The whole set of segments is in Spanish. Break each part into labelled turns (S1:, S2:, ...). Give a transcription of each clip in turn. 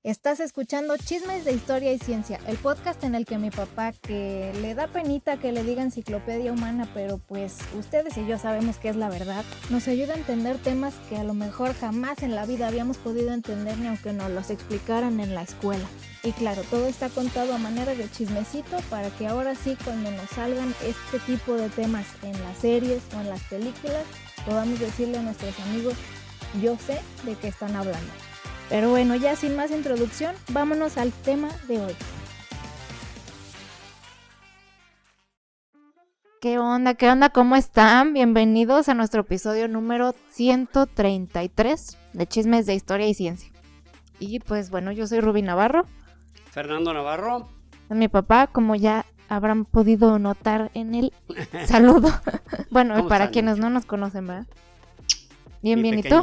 S1: Estás escuchando Chismes de Historia y Ciencia, el podcast en el que mi papá, que le da penita que le diga enciclopedia humana, pero pues ustedes y yo sabemos que es la verdad, nos ayuda a entender temas que a lo mejor jamás en la vida habíamos podido entender ni aunque nos los explicaran en la escuela. Y claro, todo está contado a manera de chismecito para que ahora sí, cuando nos salgan este tipo de temas en las series o en las películas, podamos decirle a nuestros amigos, yo sé de qué están hablando. Pero bueno, ya sin más introducción, vámonos al tema de hoy. ¿Qué onda? ¿Qué onda? ¿Cómo están? Bienvenidos a nuestro episodio número 133 de Chismes de Historia y Ciencia. Y pues bueno, yo soy Ruby Navarro.
S2: Fernando Navarro.
S1: Es mi papá, como ya habrán podido notar en el saludo. Bueno, para quienes no nos conocen, ¿verdad? Bien, bien, ¿y tú?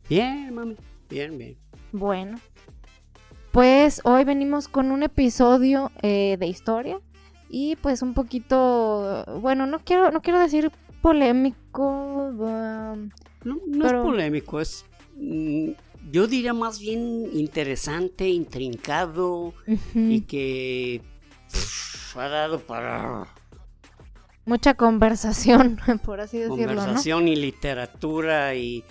S2: Bien, mami. Bien.
S1: Bueno, pues hoy venimos con un episodio de historia y pues un poquito, bueno, no quiero decir polémico.
S2: No pero... es polémico, es, yo diría más bien interesante, intrincado y que ha dado para...
S1: mucha conversación, por así decirlo,
S2: conversación,
S1: ¿no?
S2: Y literatura y...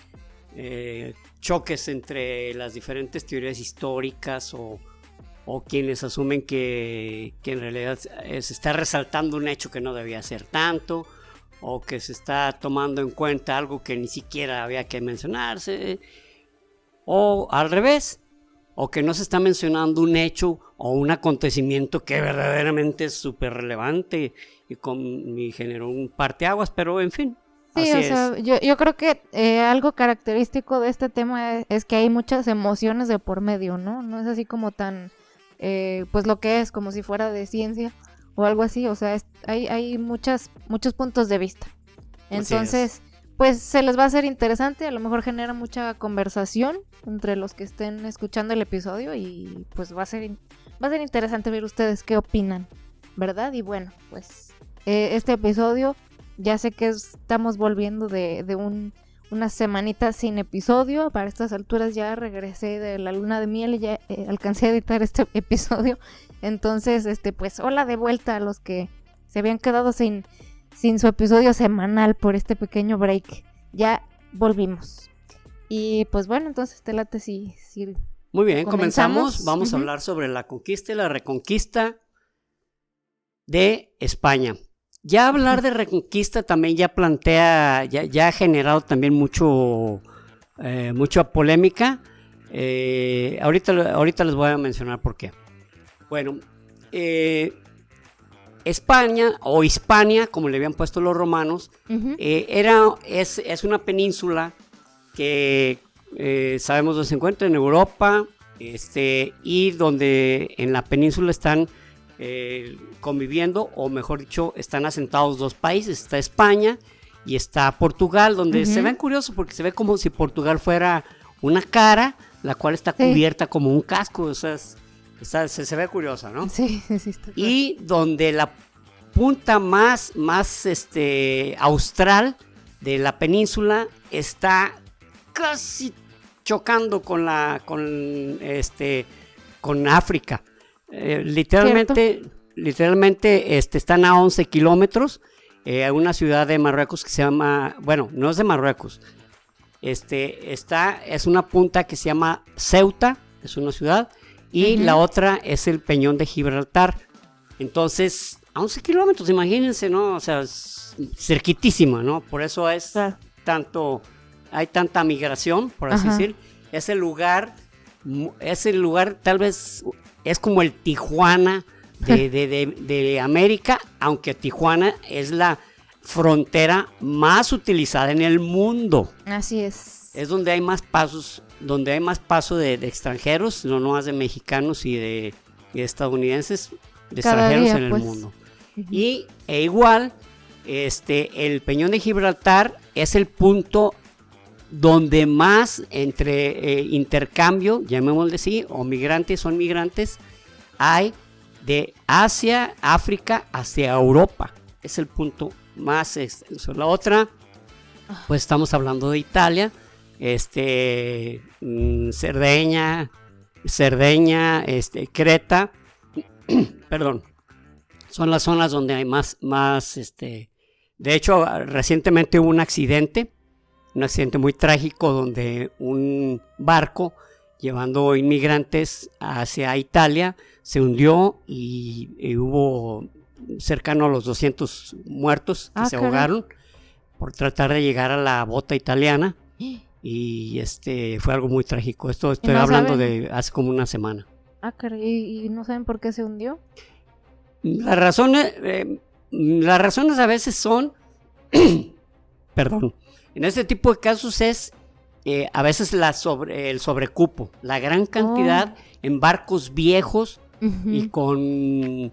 S2: choques entre las diferentes teorías históricas o quienes asumen que en realidad se está resaltando un hecho que no debía ser tanto, o que se está tomando en cuenta algo que ni siquiera había que mencionarse, o al revés, o que no se está mencionando un hecho o un acontecimiento que verdaderamente es súper relevante y generó un parteaguas, pero en fin.
S1: Sí,
S2: así
S1: o sea, yo creo que algo característico de este tema es que hay muchas emociones de por medio, ¿no? No es así como tan, pues lo que es, como si fuera de ciencia o algo así, o sea, hay muchos puntos de vista. Entonces, pues se les va a hacer interesante, a lo mejor genera mucha conversación entre los que estén escuchando el episodio y pues va a ser interesante ver ustedes qué opinan, ¿verdad? Y bueno, pues este episodio... ya sé que estamos volviendo de unas semanitas sin episodio. Para estas alturas ya regresé de la luna de miel y ya alcancé a editar este episodio. Entonces, pues hola de vuelta a los que se habían quedado sin su episodio semanal por este pequeño break. Ya volvimos. Y pues bueno, entonces te late si
S2: muy bien, comenzamos. Vamos a hablar sobre la conquista y la reconquista de España. Ya hablar de reconquista también ya plantea, ya ha generado también mucha polémica. Ahorita les voy a mencionar por qué. Bueno, España o Hispania, como le habían puesto los romanos, es una península que sabemos dónde se encuentra, en Europa, y donde en la península están conviviendo, o mejor dicho, están asentados dos países. Está España y está Portugal, donde se ven curioso porque se ve como si Portugal fuera una cara, la cual está cubierta como un casco. O sea, se ve curiosa, ¿no?
S1: Sí, está claro.
S2: Y donde la punta más austral de la península está casi chocando con África. Literalmente están a 11 kilómetros, una ciudad de Marruecos que se llama, bueno, no es de Marruecos, es una punta que se llama Ceuta, es una ciudad, y la otra es el Peñón de Gibraltar. Entonces, a 11 kilómetros, imagínense, ¿no? O sea, cerquitísima, ¿no? Por eso hay tanta migración, por así decir. Ese lugar tal vez es como el Tijuana de América, aunque Tijuana es la frontera más utilizada en el mundo.
S1: Así es.
S2: Es donde hay más paso de extranjeros, no más de mexicanos y de estadounidenses, de extranjeros en el mundo. Y igual, el Peñón de Gibraltar es el punto donde más entre intercambio, llamémosle así, o migrantes, hay de Asia, África hacia Europa. Es el punto más extenso. La otra, pues estamos hablando de Italia, Cerdeña, Cerdeña, Creta, perdón, son las zonas donde hay más, de hecho, recientemente hubo un accidente muy trágico donde un barco llevando inmigrantes hacia Italia se hundió y hubo cercano a los 200 muertos que se ahogaron por tratar de llegar a la bota italiana. Y fue algo muy trágico. Estoy
S1: no
S2: hablando
S1: saben?
S2: de hace como una semana.
S1: ¿Y no saben por qué se hundió?
S2: Las razones a veces son, perdón, en este tipo de casos es a veces el sobrecupo, la gran cantidad en barcos viejos y con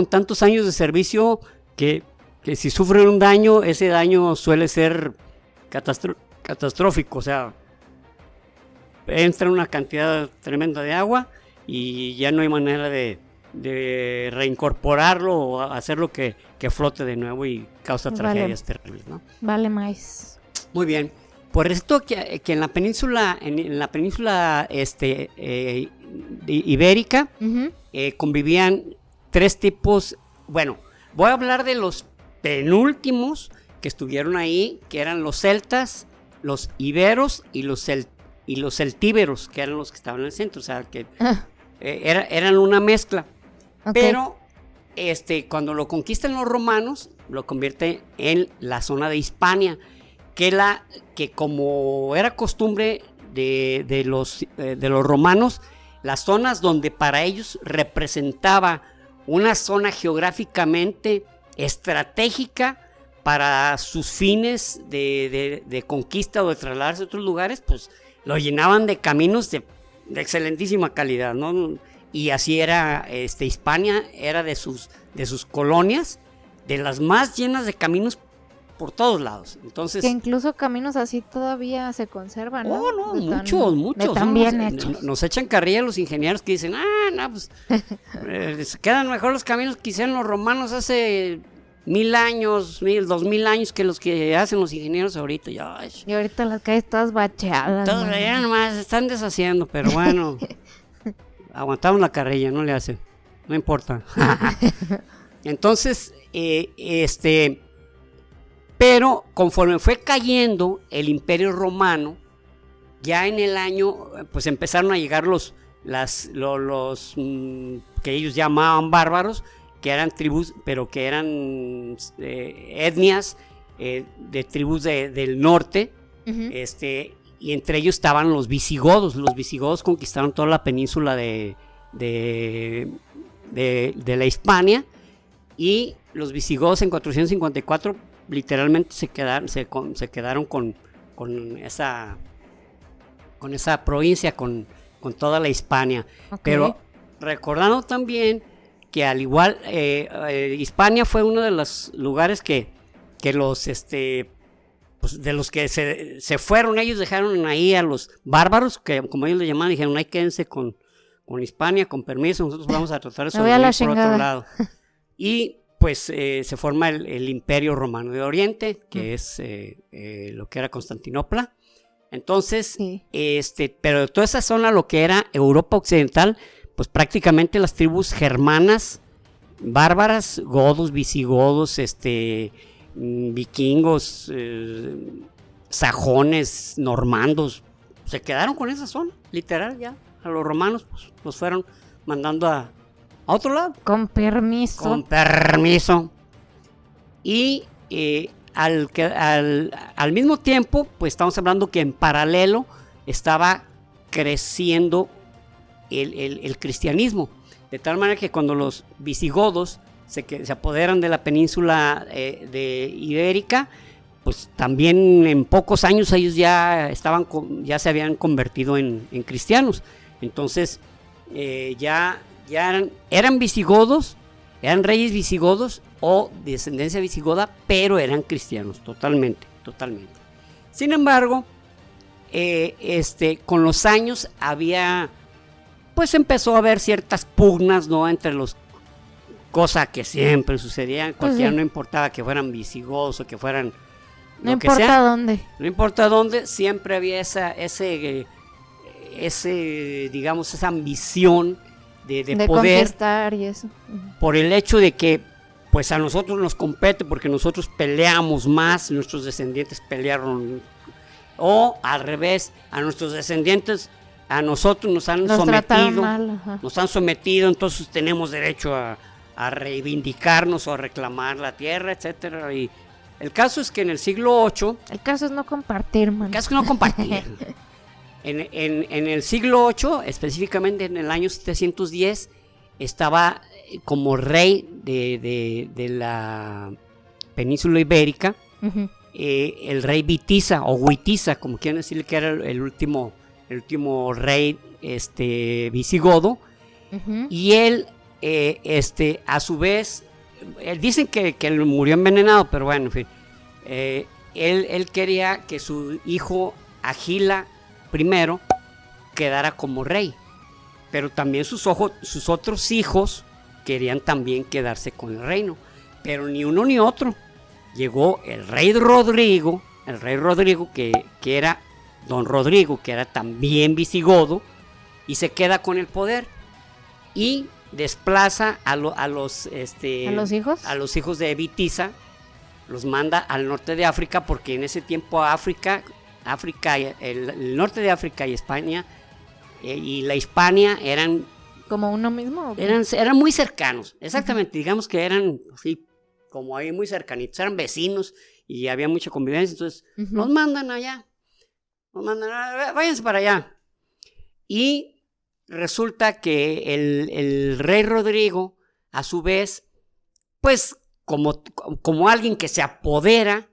S2: tantos años de servicio que si sufren un daño, ese daño suele ser catastrófico, o sea, entra una cantidad tremenda de agua y ya no hay manera de reincorporarlo o hacerlo que flote de nuevo y causa tragedias terribles, ¿no?
S1: Vale más.
S2: Muy bien. Por esto que en la península, ibérica, convivían tres tipos. Bueno, voy a hablar de los penúltimos que estuvieron ahí, que eran los celtas, los iberos y los celtíberos, que eran los que estaban en el centro, o sea, que eran una mezcla. Okay. Pero cuando lo conquistan los romanos, lo convierte en la zona de Hispania, que como era costumbre de los romanos, las zonas donde para ellos representaba una zona geográficamente estratégica para sus fines de conquista o de trasladarse a otros lugares, pues lo llenaban de caminos de excelentísima calidad, ¿no? Y así era, Hispania era de sus colonias, de las más llenas de caminos por todos lados. Entonces,
S1: que incluso caminos así todavía se conservan, ¿no?
S2: No, muchos.
S1: Están bien hechos.
S2: Nos echan carrilla los ingenieros que dicen, pues quedan mejor los caminos que hicieron los romanos hace 1000 años, 2000 años que los que hacen los ingenieros ahorita. Y
S1: ahorita las calles todas bacheadas.
S2: Todavía nomás se están deshaciendo, pero bueno, aguantamos la carrilla, no le hace, no importa. Entonces, pero conforme fue cayendo el Imperio Romano, ya en el año, pues empezaron a llegar los que ellos llamaban bárbaros, que eran tribus, pero que eran etnias de tribus del norte, y entre ellos estaban los visigodos. Los visigodos conquistaron toda la península de la Hispania, y los visigodos en 454 literalmente se quedaron con esa provincia, con toda la Hispania. Okay. Pero recordando también que al igual Hispania fue uno de los lugares que los pues de los que se fueron, ellos dejaron ahí a los bárbaros, que como ellos le llamaban, dijeron, ahí quédense con Hispania, con permiso, nosotros vamos a tratar de sobrevivir por otro lado. Y pues se forma el Imperio Romano de Oriente, que es lo que era Constantinopla. Entonces, sí. Pero de toda esa zona, lo que era Europa Occidental, pues prácticamente las tribus germanas, bárbaras, godos, visigodos, vikingos, sajones, normandos, se quedaron con esa zona, literal, ya. A los romanos pues, los fueron mandando a otro lado.
S1: Con permiso.
S2: Y al mismo tiempo, pues estamos hablando que en paralelo estaba creciendo el cristianismo. De tal manera que cuando los visigodos se apoderan de la península de Ibérica, pues también en pocos años ellos ya se habían convertido en cristianos. Entonces ya eran visigodos, eran reyes visigodos o descendencia visigoda, pero eran cristianos, totalmente. Sin embargo, con los años pues empezó a haber ciertas pugnas, ¿no? Entre los, cosa que siempre sucedía, cualquiera, no importaba que fueran visigodos o que fueran
S1: no importa dónde.
S2: No importa dónde, siempre había ese digamos, esa ambición de poder
S1: conquistar y eso.
S2: por el hecho de que pues a nosotros nos compete porque nosotros peleamos más, nuestros descendientes pelearon, o al revés, a nuestros descendientes, a nosotros nos han sometido, entonces tenemos derecho a reivindicarnos o a reclamar la tierra, etcétera. Y el caso es que en el siglo VIII...
S1: El caso es no compartir, man.
S2: El caso es no compartir. En el siglo VIII, específicamente en el año 710, estaba como rey de la península ibérica, el rey Witiza, o Witiza, como quieren decirle, que era el último rey visigodo, y él, a su vez, dicen que él murió envenenado, pero bueno, en fin, él quería que su hijo Agila I quedara como rey, pero también sus otros hijos querían también quedarse con el reino, pero ni uno ni otro. Llegó el rey Rodrigo que era don Rodrigo, que era también visigodo, y se queda con el poder y desplaza a los hijos de Witiza, los manda al norte de África, porque en ese tiempo África, el norte de África y España y la Hispania eran
S1: como uno mismo,
S2: eran muy cercanos, exactamente, digamos que eran así como ahí muy cercanitos, eran vecinos y había mucha convivencia, entonces los mandan allá, váyanse para allá. Y resulta que el rey Rodrigo, a su vez, pues como alguien que se apodera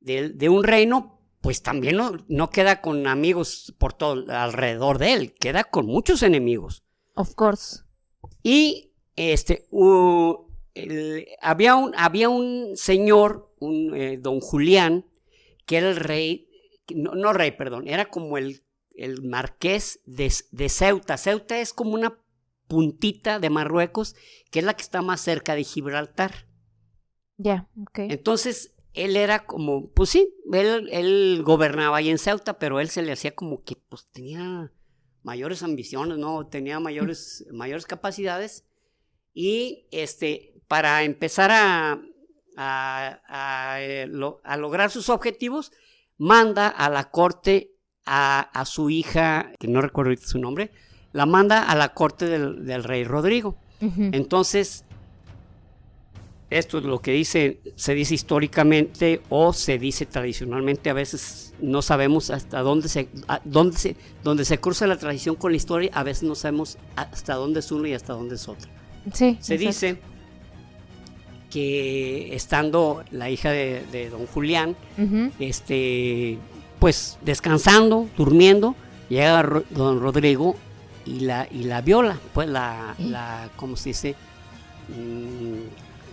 S2: de un reino, pues también no queda con amigos por todo alrededor de él, queda con muchos enemigos.
S1: Of course.
S2: Y había un señor, don Julián, que era el rey, no rey, perdón, era como el marqués de Ceuta. Ceuta es como una puntita de Marruecos, que es la que está más cerca de Gibraltar.
S1: Ya, okay.
S2: Entonces, él era como, pues sí, él gobernaba ahí en Ceuta, pero él se le hacía como que pues tenía mayores ambiciones, ¿no? Tenía mayores capacidades, y para empezar a lograr sus objetivos, manda a la corte a su hija, que no recuerdo ahorita su nombre, la manda a la corte del rey Rodrigo. Entonces, esto es lo que se dice históricamente o se dice tradicionalmente, a veces no sabemos hasta dónde se cruza la tradición con la historia, a veces no sabemos hasta dónde es uno y hasta dónde es otro.
S1: Sí,
S2: se dice que estando la hija de don Julián, pues descansando, durmiendo, llega don Rodrigo y la viola, pues ¿cómo se dice?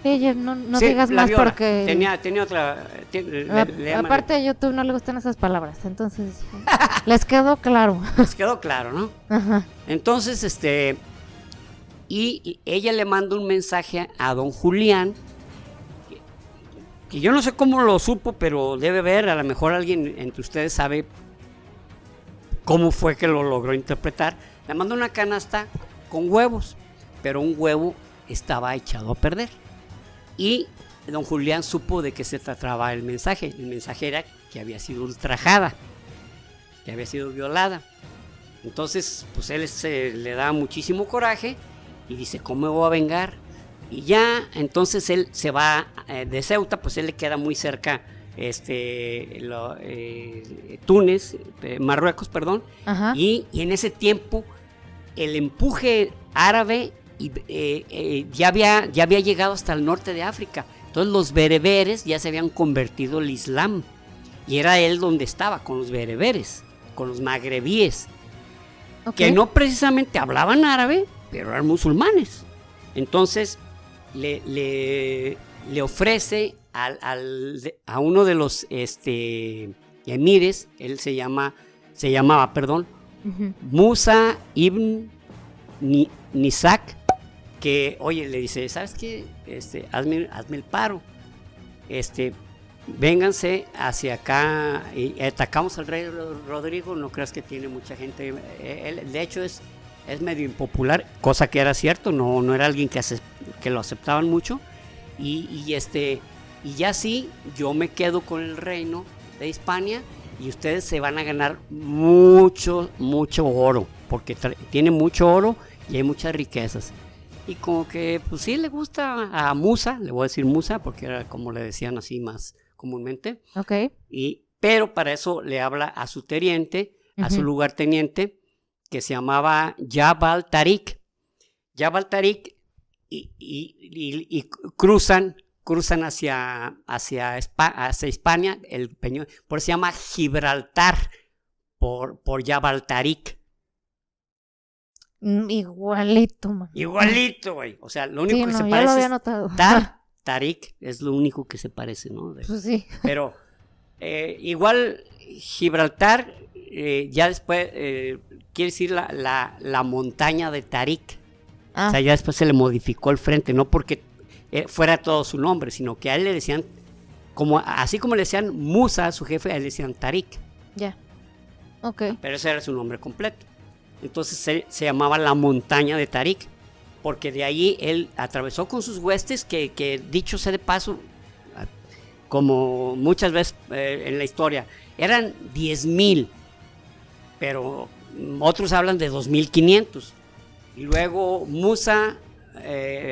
S1: Ella, no sí, digas más viola. Porque
S2: tenía otra
S1: aparte a YouTube no le gustan esas palabras, entonces les quedó claro.
S2: Les quedó claro, ¿no?
S1: Ajá.
S2: Entonces, y ella le manda un mensaje a don Julián, que yo no sé cómo lo supo, pero debe ver, a lo mejor alguien entre ustedes sabe cómo fue que lo logró interpretar. Le manda una canasta con huevos, pero un huevo estaba echado a perder. Y don Julián supo de qué se trataba el mensaje. El mensaje era que había sido ultrajada, que había sido violada. Entonces, pues él le da muchísimo coraje y dice, ¿cómo me voy a vengar? Y ya, entonces él se va de Ceuta, pues él le queda muy cerca Túnez, Marruecos, perdón.
S1: Ajá.
S2: Y en ese tiempo el empuje árabe ya había llegado hasta el norte de África. Entonces los bereberes ya se habían convertido al Islam, y era él donde estaba, con los bereberes, con los magrebíes, que no precisamente hablaban árabe, pero eran musulmanes. Entonces le ofrece a uno de los emires, él se llamaba, Musa ibn Nisak, que, oye, le dice, ¿sabes qué? Hazme el paro. vénganse hacia acá y atacamos al rey Rodrigo. No creas que tiene mucha gente. Él, de hecho, es medio impopular, cosa que era cierto, no era alguien que lo aceptaban mucho. Y ya sí, yo me quedo con el reino de Hispania y ustedes se van a ganar mucho oro, porque tiene mucho oro y hay muchas riquezas. Y como que, pues sí, le gusta a Musa, le voy a decir Musa, porque era como le decían así más comúnmente.
S1: Ok.
S2: Pero para eso le habla a su teniente, a su lugarteniente, que se llamaba Jabal Tariq. Jabal Tariq y cruzan hacia Hispania, el peñón, por eso se llama Gibraltar, por Jabal Tariq.
S1: Igualito, man.
S2: Igualito, güey. O sea, lo único que se
S1: ya
S2: parece
S1: lo había
S2: es
S1: notado.
S2: Tariq, es lo único que se parece, ¿no?
S1: Pues sí.
S2: Pero igual Gibraltar, ya después quiere decir la montaña de Tariq. O sea, ya después se le modificó el frente, no porque fuera todo su nombre, sino que a él le decían, así como le decían Musa a su jefe, a él le decían Tariq.
S1: Ya. Ok.
S2: Pero ese era su nombre completo. Entonces se llamaba la montaña de Tariq, porque de ahí él atravesó con sus huestes, que dicho sea de paso, como muchas veces en la historia, eran 10,000, pero otros hablan de 2,500. Y luego Musa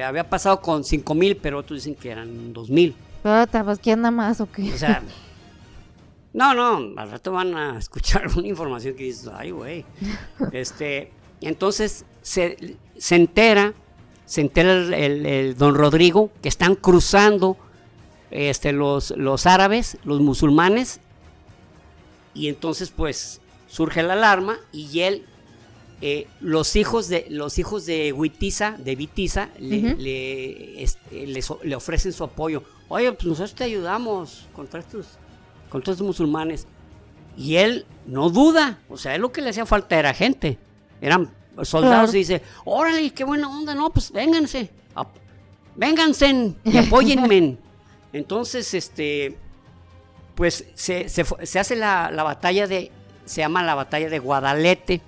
S2: había pasado con 5,000, pero otros dicen que eran 2,000.
S1: Pues ¿quién nada más o qué?
S2: O sea, no, al rato van a escuchar una información que dices, ay, güey. Entonces se entera el don Rodrigo que están cruzando los árabes, los musulmanes, y entonces pues surge la alarma y él, los hijos de Witiza, le ofrecen su apoyo. Oye, pues nosotros te ayudamos contra estos musulmanes. Y él no duda, o sea, él lo que le hacía falta era gente, eran soldados. Claro. Y dice, órale, qué buena onda, no, pues vénganse y apóyenme. Entonces, pues se hace la batalla se llama la batalla de Guadalete,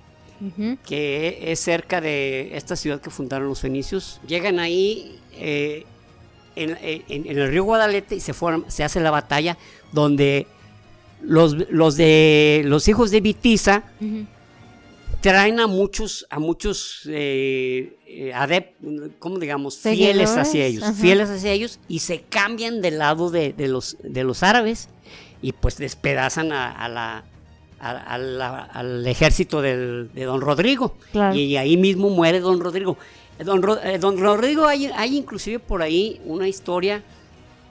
S2: que es cerca de esta ciudad que fundaron los fenicios. Llegan ahí en el río Guadalete y se hace la batalla donde los hijos de Witiza traen a muchos ¿cómo digamos? Fieles hacia ellos, y se cambian del lado de los árabes y pues despedazan al ejército de don Rodrigo. Claro. Y ahí mismo muere don Rodrigo. Don Rodrigo, hay inclusive por ahí una historia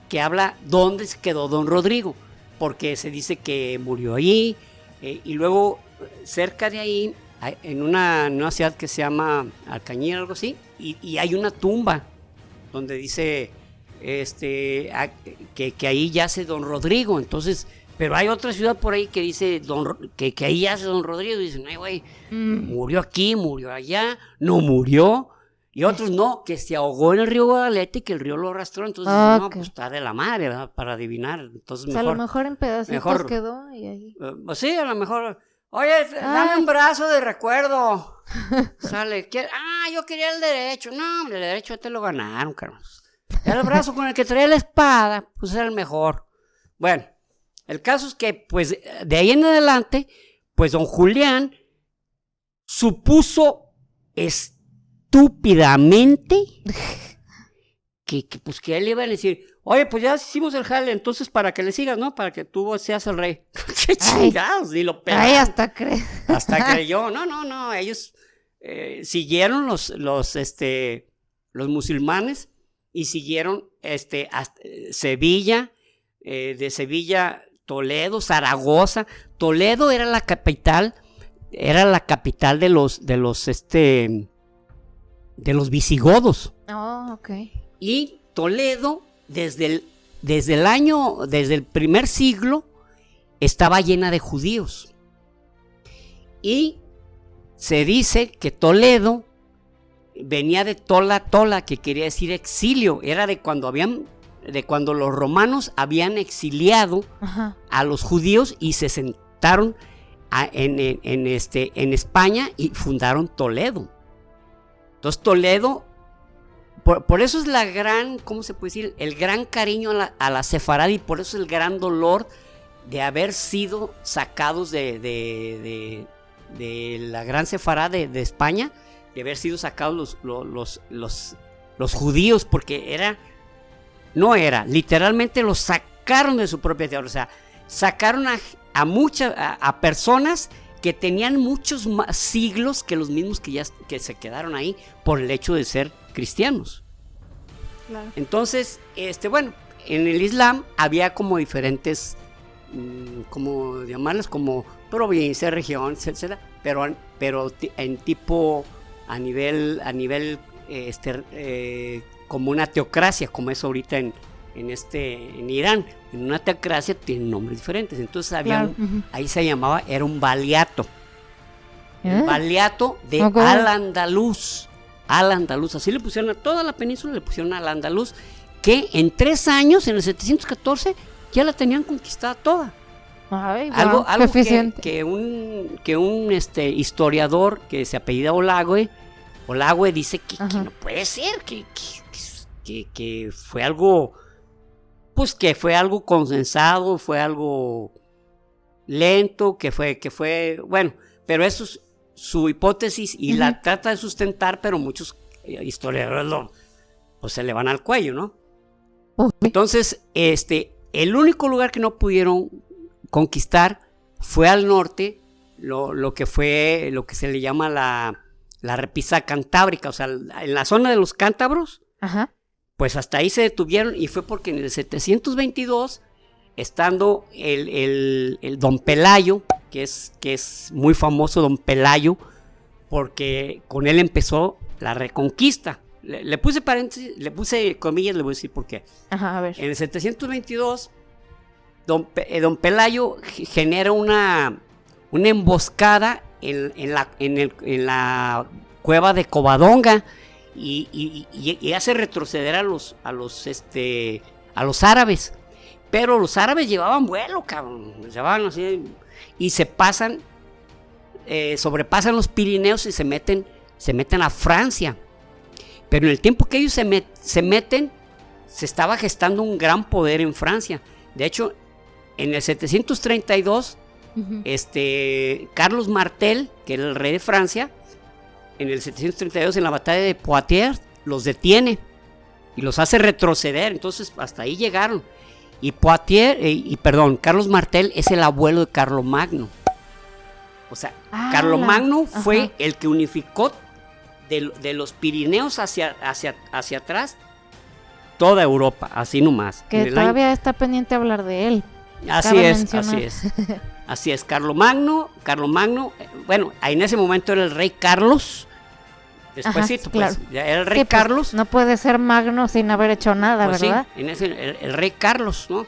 S2: que habla dónde se quedó don Rodrigo, porque se dice que murió allí, y luego cerca de ahí, en una ciudad que se llama Alcañiz, algo así, y hay una tumba donde dice que ahí yace don Rodrigo. Entonces, pero hay otra ciudad por ahí que dice que ahí yace don Rodrigo, y dicen, ay, güey, murió aquí, murió allá, no murió. Y otros no, que se ahogó en el río Guadalete y que el río lo arrastró. Entonces, no, pues está de la madre, ¿verdad? Para adivinar. Entonces,
S1: a lo mejor en pedacitos quedó y ahí.
S2: Sí, a lo mejor. Oye, dame un brazo de recuerdo. Sale. Yo quería el derecho. No, el derecho te lo ganaron, Carlos. El brazo con el que traía la espada, pues era el mejor. Bueno, el caso es que, pues, de ahí en adelante, pues don Julián supuso estúpidamente que él le iba a decir, oye, pues ya hicimos el jale, entonces para que le sigas, ¿no? Para que tú seas el rey. ¡Qué chingados! Ni lo pelaron.
S1: Ay, hasta
S2: creyó. No, ellos siguieron los musulmanes y siguieron hasta Sevilla, de Sevilla, Toledo, Zaragoza. Toledo era la capital de los visigodos.
S1: Oh, ok.
S2: Y Toledo, desde el primer siglo, estaba llena de judíos. Y se dice que Toledo venía de tola, que quería decir exilio. Era de cuando habían de cuando los romanos habían exiliado a los judíos y se sentaron en España y fundaron Toledo. Entonces Toledo, por eso es la gran, ¿cómo se puede decir? El gran cariño a la sefarad, y por eso el gran dolor de haber sido sacados de la gran sefarad de España, de haber sido sacados los judíos, porque literalmente los sacaron de su propia tierra. O sea, sacaron a personas que tenían muchos más siglos que los mismos que se quedaron ahí por el hecho de ser cristianos.
S1: Claro.
S2: Entonces, bueno, en el Islam había como diferentes, como llamarlas, como provincias, regiones, etcétera, pero en tipo a nivel como una teocracia, como es ahorita en Irán. En una teocracia tienen nombres diferentes. Entonces había ahí se llamaba, era un valiato. El valiato de Al-Andalus. Al-Andalus, así le pusieron a toda la península, le pusieron Al-Andalus, que en 3 años, en el 714, ya la tenían conquistada toda.
S1: Ay,
S2: algo que un historiador que se apellida Olagüe dice que no puede ser, que fue algo, pues que fue algo consensado, fue algo lento, que fue, bueno, pero eso es su hipótesis y la trata de sustentar, pero muchos historiadores pues se le van al cuello, ¿no? Entonces, el único lugar que no pudieron conquistar fue al norte, lo que se le llama la repisa cantábrica, o sea, en la zona de los cántabros. Pues hasta ahí se detuvieron, y fue porque en el 722, estando el Don Pelayo, que es muy famoso Don Pelayo, porque con él empezó la reconquista. Le puse paréntesis, le puse comillas, le voy a decir por qué.
S1: A ver.
S2: En el 722, Don Pelayo genera una emboscada en la cueva de Covadonga, y hace retroceder a los árabes. Pero los árabes llevaban vuelo, cabrón. Llevaban así, y sobrepasan los Pirineos y se meten a Francia. Pero en el tiempo que ellos se meten, se estaba gestando un gran poder en Francia. De hecho, en el 732, Carlos Martel, que era el rey de Francia, en el 732, en la batalla de Poitiers, los detiene y los hace retroceder. Entonces, hasta ahí llegaron. Y Carlos Martel es el abuelo de Carlomagno. O sea, Carlomagno fue el que unificó de los Pirineos hacia atrás toda Europa, así nomás.
S1: Que todavía está pendiente hablar de él.
S2: Así es. Carlomagno, bueno, en ese momento era el rey Carlos. Despuésito, claro. Pues, ya era el rey Carlos.
S1: Pues, no puede ser Magno sin haber hecho nada, pues ¿verdad?
S2: Sí, el rey Carlos, ¿no?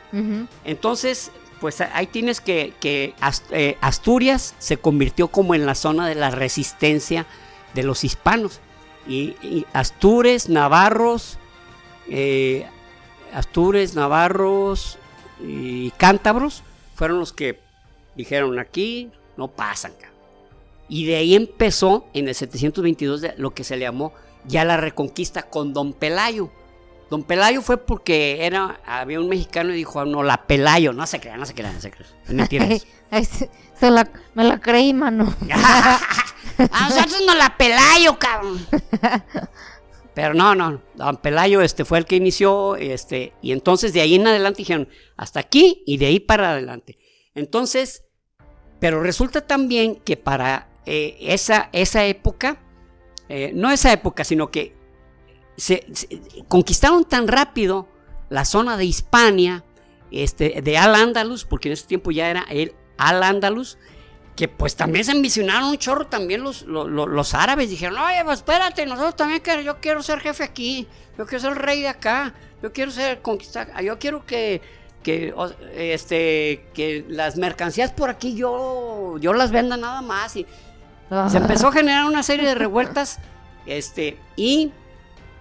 S2: Entonces, pues ahí tienes que Asturias se convirtió como en la zona de la resistencia de los hispanos. Y Astures, Navarros y cántabros fueron los que dijeron: aquí no pasan, cabrón. Y de ahí empezó en el 722 lo que se le llamó ya la reconquista con Don Pelayo. Don Pelayo fue porque había un mexicano y dijo: no, la Pelayo. No se crean. Mentiras.
S1: Me la creí, mano.
S2: A nosotros no la Pelayo, cabrón. Pero no, Don Pelayo fue el que inició, y entonces de ahí en adelante dijeron: hasta aquí, y de ahí para adelante. Entonces, pero resulta también que para esa época, no esa época, sino que se conquistaron tan rápido la zona de Hispania, de Al-Ándalus, porque en ese tiempo ya era el Al-Ándalus, que pues también se ambicionaron un chorro también los árabes. Dijeron: oye, pues espérate, nosotros también yo quiero ser jefe aquí, yo quiero ser el rey de acá, yo quiero ser conquistar, yo quiero que las mercancías por aquí yo las venda nada más. Y se empezó a generar una serie de revueltas, y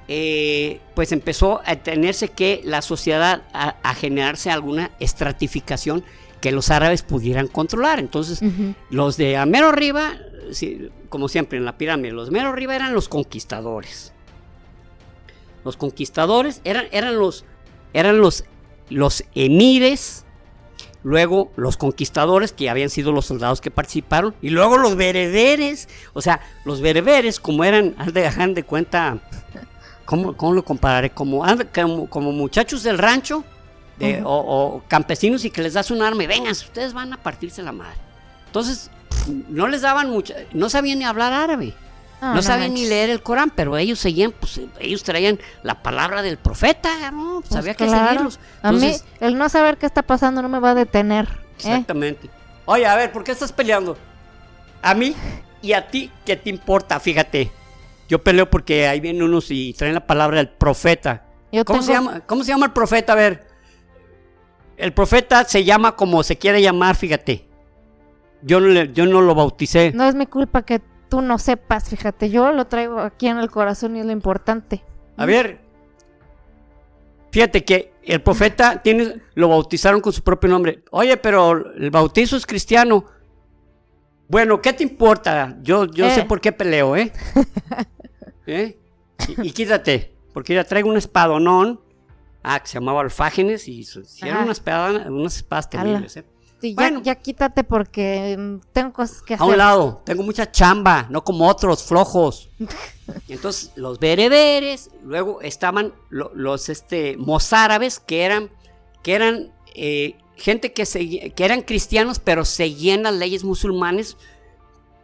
S2: pues empezó a tenerse que la sociedad a generarse alguna estratificación que los árabes pudieran controlar. Entonces, los de a mero arriba, sí, como siempre en la pirámide, los mero arriba eran los conquistadores. Los conquistadores eran los emires, luego los conquistadores, que habían sido los soldados que participaron, y luego los bereberes. O sea, los bereberes, como eran, hagan de cuenta, ¿cómo lo compararé? Como muchachos del rancho, o campesinos, y que les das un arma y vengan, ustedes van a partirse la madre. Entonces, no les daban no sabían ni hablar árabe. No sabían ni leer el Corán, pero ellos seguían, pues ellos traían la palabra del profeta, ¿no? Pues había que seguirlos.
S1: Entonces, a mí, el no saber qué está pasando no me va a detener.
S2: Exactamente. Oye, a ver, ¿por qué estás peleando? A mí y a ti, ¿qué Se Fíjate, yo peleo porque ahí vienen unos y traen la palabra del profeta. ¿Cómo se llama el profeta? A ver, el profeta se llama como se quiere llamar, fíjate. Yo no lo bauticé.
S1: No es mi culpa que tú no sepas, fíjate, yo lo traigo aquí en el corazón y es lo importante.
S2: A ver, fíjate que el profeta lo bautizaron con su propio nombre. Oye, pero el bautizo es cristiano. Bueno, ¿qué te importa? Yo sé por qué peleo, ¿eh? Y quítate, porque ya traigo un espadonón, que se llamaba Alfágenes, y eran unas espadas terribles, ¿eh?
S1: Sí, bueno, ya quítate porque tengo cosas que hacer.
S2: A un lado, tengo mucha chamba, no como otros flojos. Entonces, los bereberes, luego estaban los mozárabes, que eran gente que eran cristianos, pero seguían las leyes musulmanes,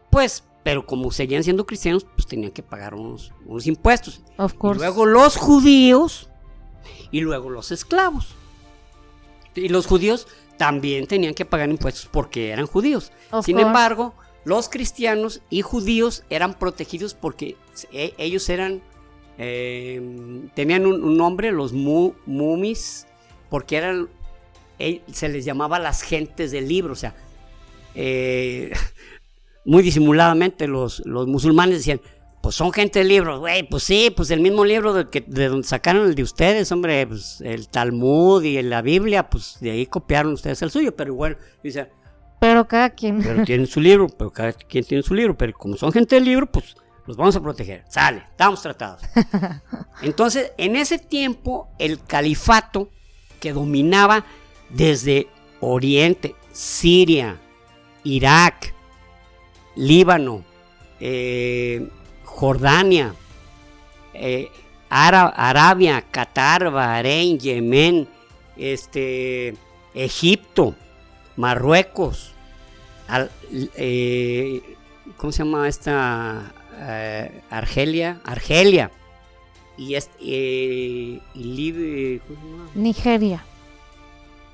S2: pues, pero como seguían siendo cristianos, pues tenían que pagar unos impuestos.
S1: Of course.
S2: Y luego los judíos, y luego los esclavos. Y los judíos también tenían que pagar impuestos porque eran judíos. Sin embargo, los cristianos y judíos eran protegidos porque ellos tenían un nombre, los mumis, porque se les llamaba las gentes del libro. O sea, muy disimuladamente los musulmanes decían, pues son gente del libro, güey, pues sí, pues el mismo libro de donde sacaron el de ustedes, hombre, pues el Talmud y la Biblia, pues de ahí copiaron ustedes el suyo, pero bueno, dice,
S1: pero cada quien.
S2: Pero tienen su libro, cada quien tiene su libro, pero como son gente del libro, pues los vamos a proteger, sale, estamos tratados. Entonces, en ese tiempo, el califato que dominaba desde Oriente, Siria, Irak, Líbano, Jordania, Arabia, Qatar, Bahrein, Yemen, Egipto, Marruecos, ¿cómo se llama esta? Argelia y
S1: Nigeria.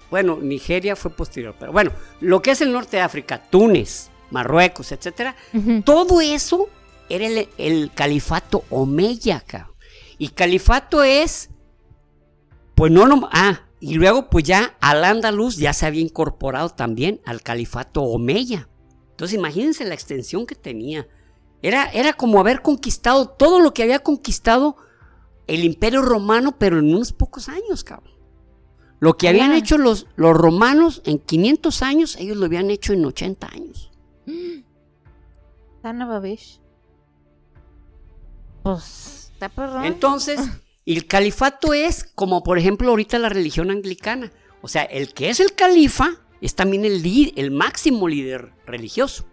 S2: Bueno, Nigeria fue posterior, pero bueno, lo que es el norte de África, Túnez, Marruecos, etcétera, todo eso era el califato omeya, cabrón. Y califato es, pues y luego pues ya Al-Ándalus ya se había incorporado también al califato omeya. Entonces imagínense la extensión que tenía. Era como haber conquistado todo lo que había conquistado el Imperio Romano, pero en unos pocos años, cabrón. Lo que habían hecho los romanos en 500 años, ellos lo habían hecho en 80 años.
S1: Pues, está perrón.
S2: Entonces, el califato es como, por ejemplo, ahorita la religión anglicana. O sea, el que es el califa es también el máximo líder religioso.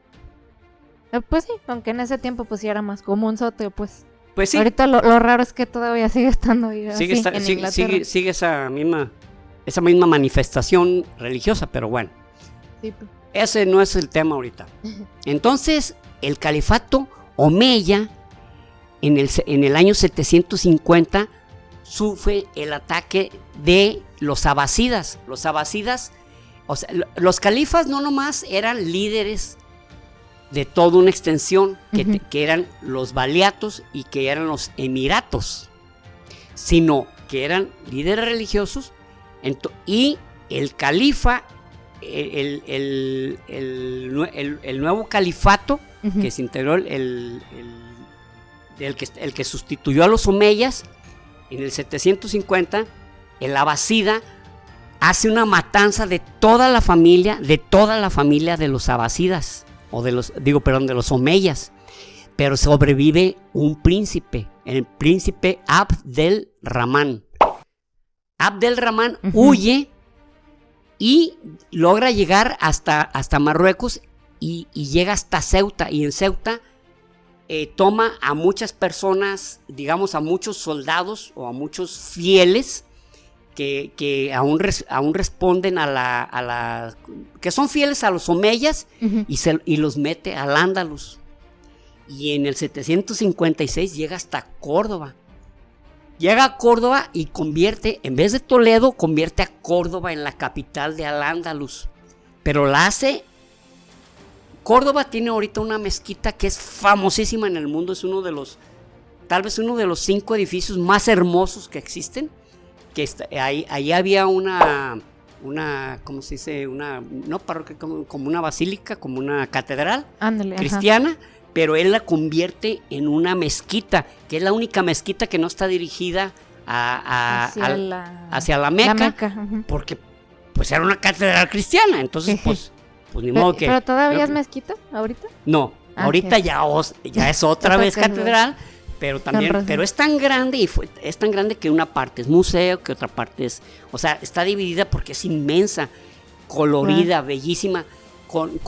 S1: Pues sí, aunque en ese tiempo pues sí era más común sote, pues.
S2: Pues sí.
S1: Ahorita lo raro es que todavía sigue estando ahí
S2: sigue esa misma manifestación religiosa, pero bueno.
S1: Sí.
S2: Ese no es el tema ahorita. Entonces, el califato omeya en el año 750 sufre el ataque de los abasidas. Los abasidas, o sea, los califas no nomás eran líderes de toda una extensión, que eran los valiatos y que eran los emiratos, sino que eran líderes religiosos, y el califa, el nuevo califato que se integró, el que sustituyó a los omeyas, en el 750, el abasida hace una matanza de toda la familia de los abasidas, de los omeyas, pero sobrevive un príncipe, el príncipe Abd-el-Rahman. Abd-el-Rahman huye y logra llegar hasta Marruecos y llega hasta Ceuta, y en Ceuta toma a muchas personas, digamos a muchos soldados o a muchos fieles que aún responden que son fieles a los omeyas, y los mete al Andalus. Y en el 756 llega hasta Córdoba. Llega a Córdoba y en vez de Toledo, convierte a Córdoba en la capital de Al-Ándalus. Pero Córdoba tiene ahorita una mezquita que es famosísima en el mundo, es tal vez uno de los 5 edificios más hermosos que existen. Ahí había una ¿cómo se dice? No parroquia, como una basílica, como una catedral. Ándale, cristiana. Ajá. Pero él la convierte en una mezquita, que es la única mezquita que no está dirigida hacia la Meca, porque pues era una catedral cristiana, entonces pues ni modo que...
S1: ¿Pero todavía es mezquita ahorita?
S2: No, ahorita ya es otra vez catedral, pero es tan grande, es tan grande que una parte es museo, que otra parte está dividida porque es inmensa, colorida, bellísima. Con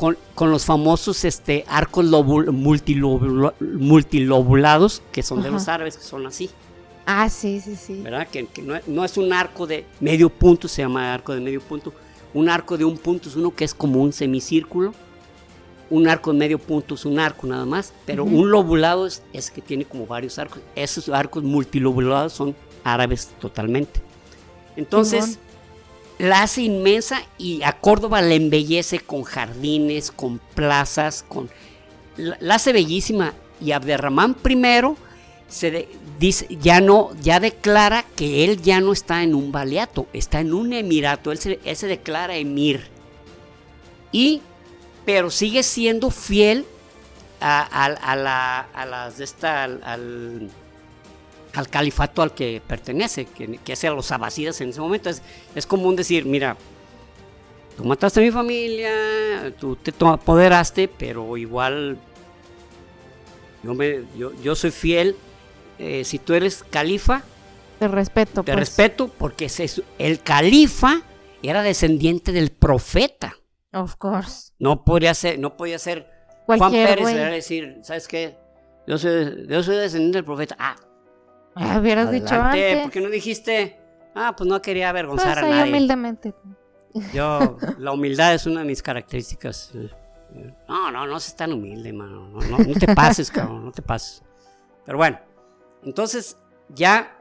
S2: los famosos arcos multilobulados, que son de los árabes, que son así.
S1: Ah, sí.
S2: ¿Verdad? Que no es un arco de medio punto, se llama arco de medio punto. Un arco de un punto es uno que es como un semicírculo. Un arco de medio punto es un arco nada más, pero un lobulado es que tiene como varios arcos. Esos arcos multilobulados son árabes totalmente. Entonces... la hace inmensa, y a Córdoba la embellece con jardines, con plazas, la hace bellísima. Y Abd-el-Rahman I ya declara que él ya no está en un valiato, está en un emirato. Él se declara emir, pero sigue siendo fiel al califato al que pertenece, que es a los abasidas en ese momento. Es común decir, mira, tú mataste a mi familia, tú te apoderaste, pero igual yo soy fiel. Si tú eres califa,
S1: te respeto.
S2: Respeto, porque el califa era descendiente del profeta.
S1: Of course.
S2: No podía ser Juan Pérez, era decir, ¿sabes qué? Yo soy descendiente del profeta.
S1: Hubieras dicho antes.
S2: ¿Por qué no dijiste? Pues no quería avergonzar a nadie.
S1: Humildemente.
S2: La humildad es una de mis características. No seas tan humilde, mano. No te pases, cabrón, no te pases. Pero bueno, entonces ya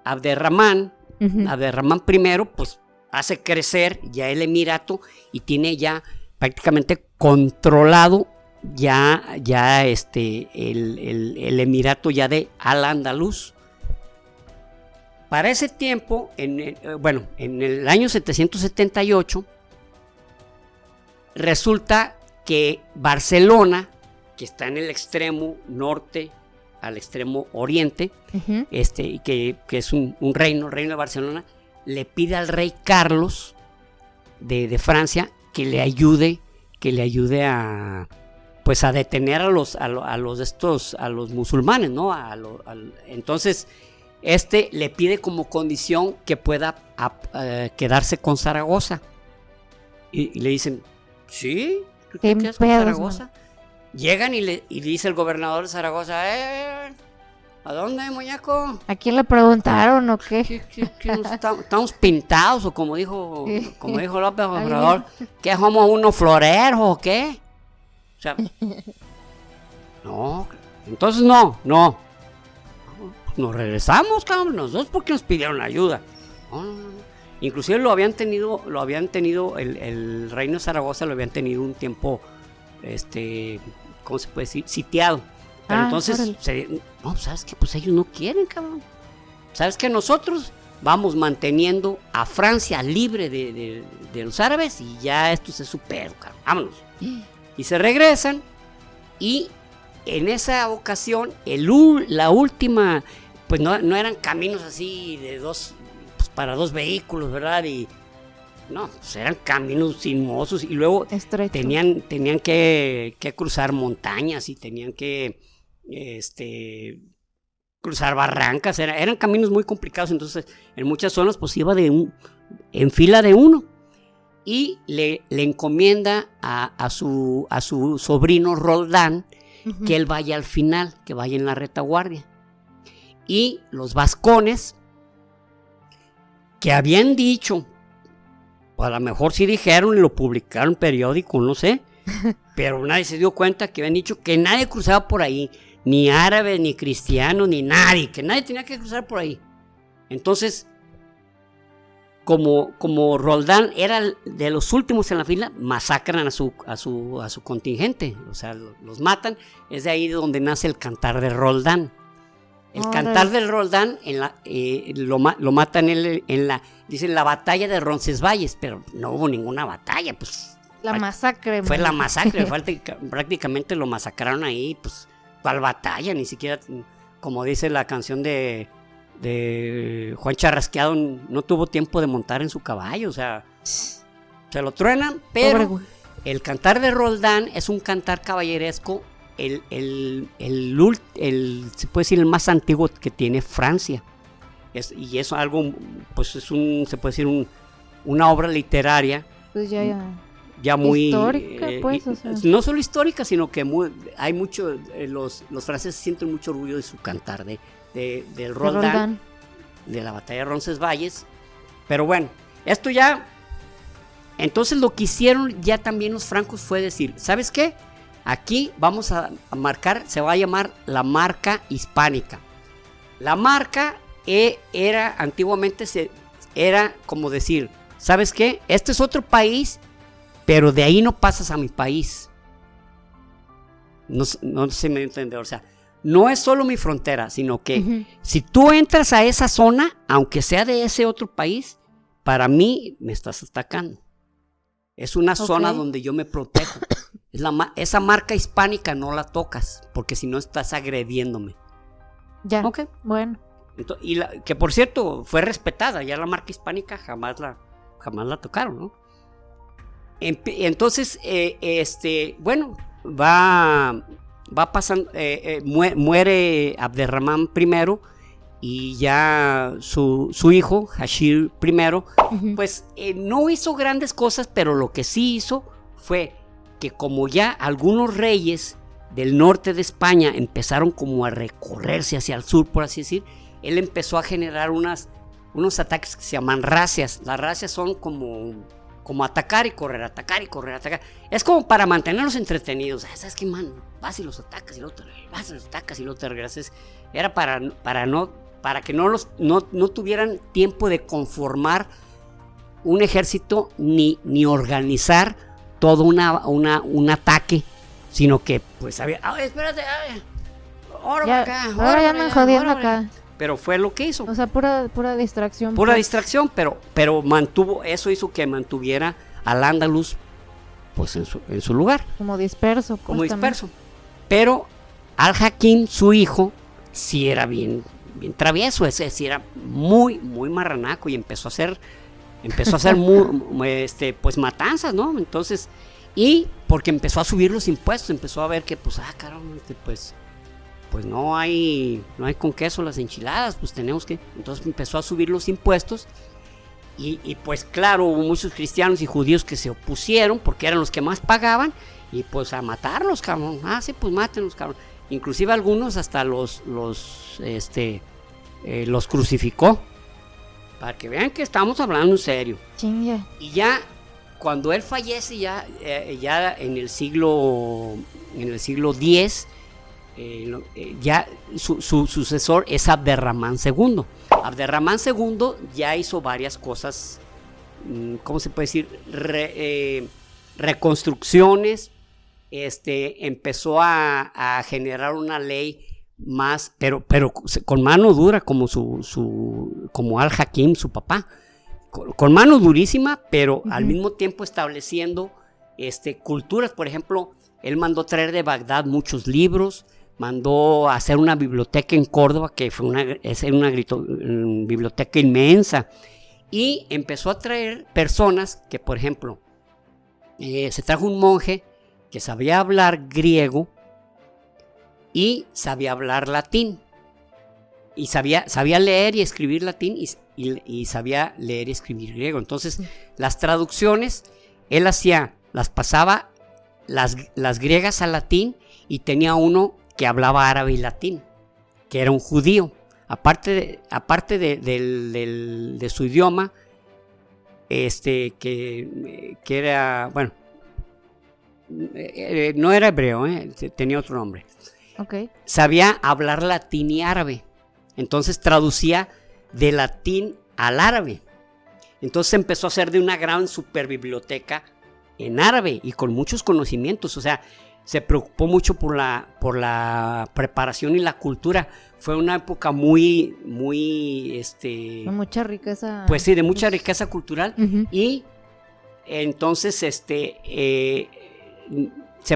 S2: Abd-el-Rahman I, pues hace crecer ya el emirato y tiene ya prácticamente controlado el emirato ya de Al-Ándalus. Para ese tiempo, en el año 778, resulta que Barcelona, que está en el extremo norte al extremo oriente, que es un reino, el reino de Barcelona, le pide al rey Carlos de Francia que le ayude a detener a los musulmanes, ¿no? Entonces, le pide como condición que pueda quedarse con Zaragoza. Y le dicen, ¿sí? ¿Tú te quedas con Zaragoza? Man. Llegan y dice el gobernador de Zaragoza, ¿a dónde, muñeco?
S1: ¿A quién le preguntaron o qué?
S2: ¿Estamos pintados? O como dijo López Obrador, ¿qué somos unos floreros o qué? O sea, no, entonces no. Nos regresamos, cabrón, los dos, porque nos pidieron ayuda. No. Inclusive lo habían tenido el reino de Zaragoza, lo habían tenido un tiempo, ¿cómo se puede decir? Sitiado. Pero entonces, ¿sabes qué? Pues ellos no quieren, cabrón. ¿Sabes qué? Nosotros vamos manteniendo a Francia libre de los árabes y ya esto se supera, cabrón. Vámonos. Y se regresan, y en esa ocasión, la última pues no eran caminos así de pues para 2 vehículos, ¿verdad? Y no, pues eran caminos sinuosos y luego tenían que cruzar montañas y tenían que cruzar barrancas, eran caminos muy complicados, entonces en muchas zonas pues iba en fila de uno y le encomienda a su sobrino Roldán que él vaya al final, que vaya en la retaguardia. Y los vascones que habían dicho, a lo mejor sí dijeron y lo publicaron en periódico, no sé, pero nadie se dio cuenta que habían dicho que nadie cruzaba por ahí, ni árabes, ni cristianos, ni nadie, que nadie tenía que cruzar por ahí. Entonces, como Roldán era de los últimos en la fila, masacran a su contingente, o sea, los matan. Es de ahí donde nace el cantar de Roldán. El cantar del Roldán lo matan dicen la batalla de Roncesvalles, pero no hubo ninguna batalla, pues.
S1: La masacre.
S2: Fue la masacre, prácticamente lo masacraron ahí, pues, ¿cuál batalla? Ni siquiera, como dice la canción de Juan Charrasqueado, no tuvo tiempo de montar en su caballo, o sea, se lo truenan, pero el cantar de Roldán es un cantar caballeresco, se puede decir el más antiguo que tiene Francia, y es algo, pues se puede decir una obra literaria,
S1: pues
S2: ya muy
S1: histórica, pues, o sea.
S2: No solo histórica, sino que hay mucho, los franceses sienten mucho orgullo de su cantar del Roldán, de la batalla de Roncesvalles. Pero bueno, esto ya, entonces lo que hicieron ya también los francos fue decir, ¿sabes qué? Aquí vamos a marcar, se va a llamar la marca hispánica. La marca era, antiguamente era como decir, ¿sabes qué? Este es otro país, pero de ahí no pasas a mi país. No se me entiende, o sea, no es solo mi frontera, sino que si tú entras a esa zona, aunque sea de ese otro país, para mí me estás atacando. Es una zona donde yo me protejo. Esa marca hispánica no la tocas, porque si no estás agrediéndome.
S1: Ya, bueno.
S2: Entonces, que por cierto, fue respetada, ya la marca hispánica jamás la tocaron, ¿no? Entonces, bueno, va pasando, muere Abderramán I y ya su hijo, Hashir I, pues no hizo grandes cosas, pero lo que sí hizo fue que como ya algunos reyes del norte de España empezaron como a recorrerse hacia el sur, por así decir, él empezó a generar unos ataques que se llaman razias. Las razias son como atacar y correr, atacar y correr, atacar. Es como para mantenerlos entretenidos. ¿Sabes qué, man? Vas y los atacas y luego te regresas, vas y los atacas y luego te regresas. Era para que no tuvieran tiempo de conformar un ejército ni organizar todo un ataque, sino que pues había, espérate, ahora
S1: ya me jodiendo acá.
S2: Pero fue lo que hizo.
S1: O sea, pura distracción.
S2: Pura distracción, pero eso hizo que mantuviera al Andaluz pues en su lugar.
S1: Como disperso. Pues,
S2: como disperso. Pero Al-Hakim, su hijo, sí era bien travieso, ese sí era muy, muy marranaco y empezó a hacer pues matanzas, ¿no? Entonces, y porque empezó a subir los impuestos, empezó a ver que pues, caramba, pues no hay con queso las enchiladas, pues tenemos que, entonces empezó a subir los impuestos y pues claro, hubo muchos cristianos y judíos que se opusieron porque eran los que más pagaban y pues a matarlos, cabrón, sí, pues mátenlos, cabrón, inclusive algunos hasta los crucificó, para que vean que estamos hablando en serio.
S1: Chinga.
S2: Y ya cuando él fallece ya en el siglo X, ya su sucesor es Abderramán II. Abderramán II ya hizo varias cosas, ¿cómo se puede decir? Reconstrucciones, empezó a generar una ley más, pero con mano dura como Al-Hakim, su papá, con mano durísima, pero al mismo tiempo estableciendo culturas. Por ejemplo, él mandó traer de Bagdad muchos libros, mandó a hacer una biblioteca en Córdoba, que fue una biblioteca inmensa, y empezó a traer personas que, por ejemplo, se trajo un monje que sabía hablar griego y sabía hablar latín, y sabía leer y escribir latín y sabía leer y escribir griego. Entonces, las traducciones, él las pasaba las griegas al latín, y tenía uno que hablaba árabe y latín, que era un judío. Aparte de su idioma, que era, bueno, no era hebreo, tenía otro nombre.
S1: Okay.
S2: Sabía hablar latín y árabe. Entonces traducía de latín al árabe. Entonces empezó a hacer de una gran super biblioteca en árabe y con muchos conocimientos. O sea, se preocupó mucho por la preparación y la cultura. Fue una época muy,
S1: de mucha riqueza.
S2: Pues sí, de mucha riqueza cultural.
S1: Uh-huh.
S2: Y entonces se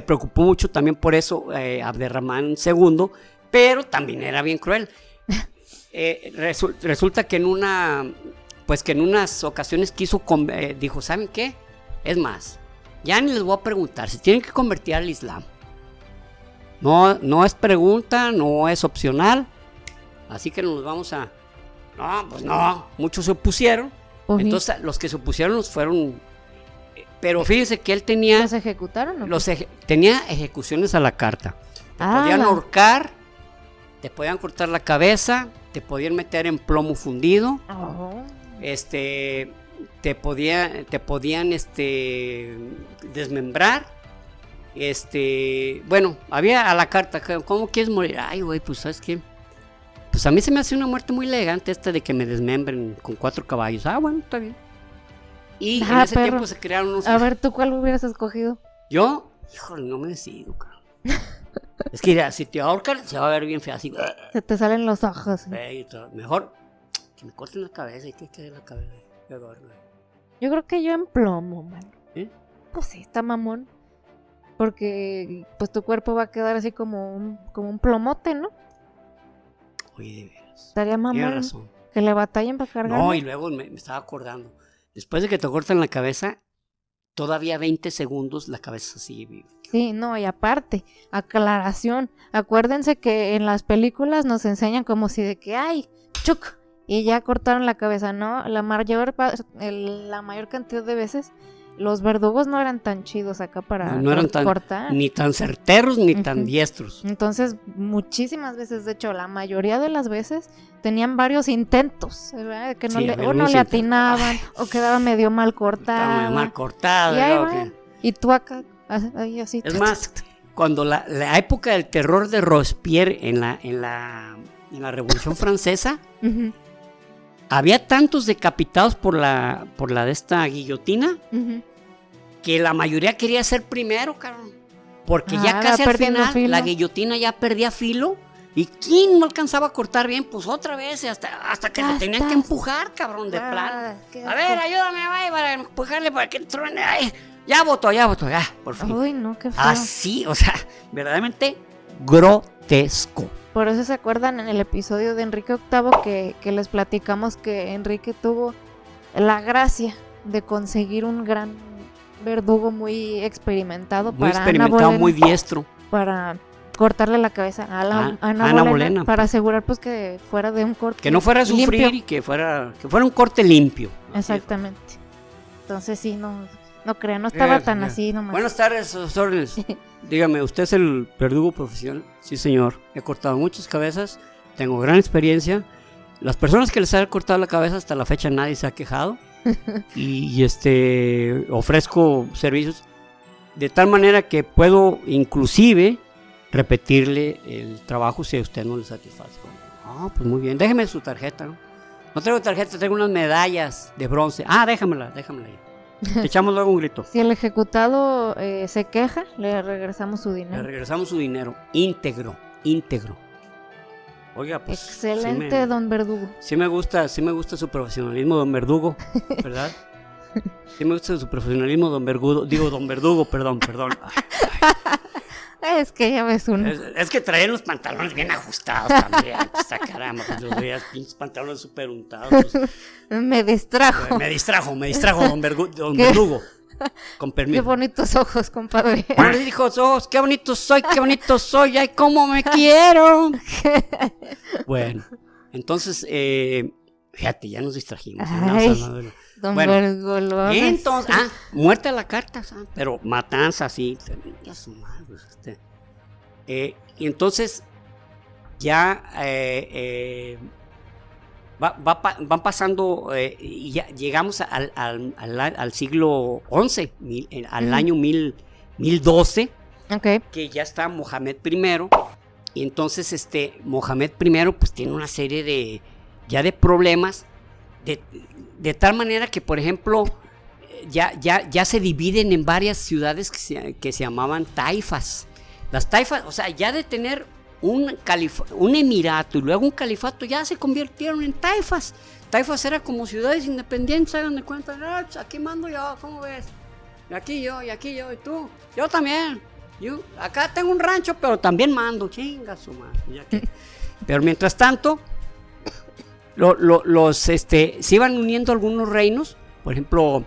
S2: preocupó mucho también por eso Abderramán II, pero también era bien cruel. Resulta que en unas ocasiones dijo, ¿saben qué? Es más, ya ni les voy a preguntar si tienen que convertir al Islam. No es pregunta, no es opcional, así que nos vamos a... No, pues no, muchos se opusieron. Uh-huh. Entonces los que se opusieron los fueron... Pero fíjense que él tenía...
S1: ¿Los ejecutaron o qué?
S2: Tenía ejecuciones a la carta. Te podían ahorcar, te podían cortar la cabeza, te podían meter en plomo fundido, te podían desmembrar, bueno, había a la carta, ¿cómo quieres morir? Ay, güey, pues ¿sabes qué? Pues a mí se me hace una muerte muy elegante esta de que me desmembren con 4 caballos. Ah, bueno, está bien. Y en ese tiempo se crearon unos...
S1: A ver, ¿tú cuál hubieras escogido?
S2: ¿Yo? Híjole, no me decido, cabrón. Es que mira, si te ahorcan, se va a ver bien feo así.
S1: Se te salen los ojos.
S2: Mejor que me corten la cabeza y que quede la cabeza.
S1: Yo creo que yo en plomo, man.
S2: ¿Eh?
S1: Pues sí, está mamón. Porque pues tu cuerpo va a quedar así como un plomote, ¿no?
S2: Oye, de veras.
S1: Estaría mamón.
S2: Tienes razón.
S1: Que le batallen para cargar.
S2: No, y luego me estaba acordando. Después de que te cortan la cabeza, todavía 20 segundos la cabeza sigue viva.
S1: Sí, no, y aparte, aclaración. Acuérdense que en las películas nos enseñan como si de que, ¡ay! ¡Chuc! Y ya cortaron la cabeza, ¿no? La mayor cantidad de veces los verdugos no eran tan chidos acá para cortar.
S2: Ni tan certeros ni tan diestros.
S1: Entonces, muchísimas veces, de hecho, la mayoría de las veces tenían varios intentos, ¿verdad? Que no le atinaban o quedaba medio mal cortado. Y tú acá, ahí así.
S2: Es más, cuando la época del terror de Robespierre en la Revolución Francesa, uh-huh, había tantos decapitados por la de esta guillotina, uh-huh, que la mayoría quería ser primero, cabrón. Porque ya casi al final filo. La guillotina ya perdía filo. ¿Y quién no alcanzaba a cortar bien? Pues otra vez, hasta que lo tenían que empujar, cabrón, de plano. A ver, ayúdame, vaya, para empujarle para que truene. Ay, ya votó, por fin.
S1: Uy, no, qué feo.
S2: Así, o sea, verdaderamente grotesco.
S1: Por eso se acuerdan en el episodio de Enrique VIII que les platicamos que Enrique tuvo la gracia de conseguir un gran verdugo muy experimentado,
S2: muy diestro,
S1: para cortarle la cabeza a Ana Bolena, para asegurar pues que fuera de un corte,
S2: que no fuera a sufrir limpio. Y que fuera un corte limpio.
S1: Exactamente. Entonces sí, no crean, no estaba tan así nomás.
S2: Buenas tardes, sus órdenes. Dígame, ¿usted es el verdugo profesional? Sí, señor. He cortado muchas cabezas, tengo gran experiencia. Las personas que les han cortado la cabeza hasta la fecha nadie se ha quejado. y ofrezco servicios de tal manera que puedo inclusive repetirle el trabajo si a usted no le satisface. Pues muy bien, déjeme su tarjeta, ¿no? No traigo tarjeta, traigo unas medallas de bronce. Déjamela ahí. Te echamos luego un grito.
S1: Si el ejecutado se queja, le regresamos su dinero.
S2: Le regresamos su dinero íntegro. Oiga, pues...
S1: Excelente, don Verdugo.
S2: Sí me gusta su profesionalismo, don Verdugo, ¿verdad? Sí me gusta su profesionalismo, don Verdugo. Digo, don Verdugo, perdón.
S1: es que ya ves uno.
S2: Es que traían los pantalones bien ajustados también. Hasta caramba, pues los veías pinches pantalones súper untados. Pues.
S1: Me distrajo.
S2: Me distrajo, don Verdugo. Con permiso.
S1: Qué bonitos ojos, compadre.
S2: Bueno, le dijo, ojos, qué bonito soy, ay, cómo me quiero. Bueno, entonces, fíjate, ya nos distrajimos.
S1: Don
S2: Bueno,
S1: Verdugo.
S2: entonces, muerte a la carta, pero matanza, sí. Y entonces, ya van pasando, y ya llegamos al siglo XI, al año 1012, que ya está Mohamed I, y entonces Mohamed I pues tiene una serie de problemas, de tal manera que, por ejemplo, ya se dividen en varias ciudades que se llamaban taifas. Las taifas, o sea, ya de tener un emirato y luego un califato, ya se convirtieron en taifas. Taifas eran como ciudades independientes, hagan de cuenta, aquí mando yo, ¿cómo ves? Y aquí yo, y tú, yo también. Yo acá tengo un rancho, pero también mando, chinga su madre. Pero mientras tanto, se iban uniendo algunos reinos, por ejemplo,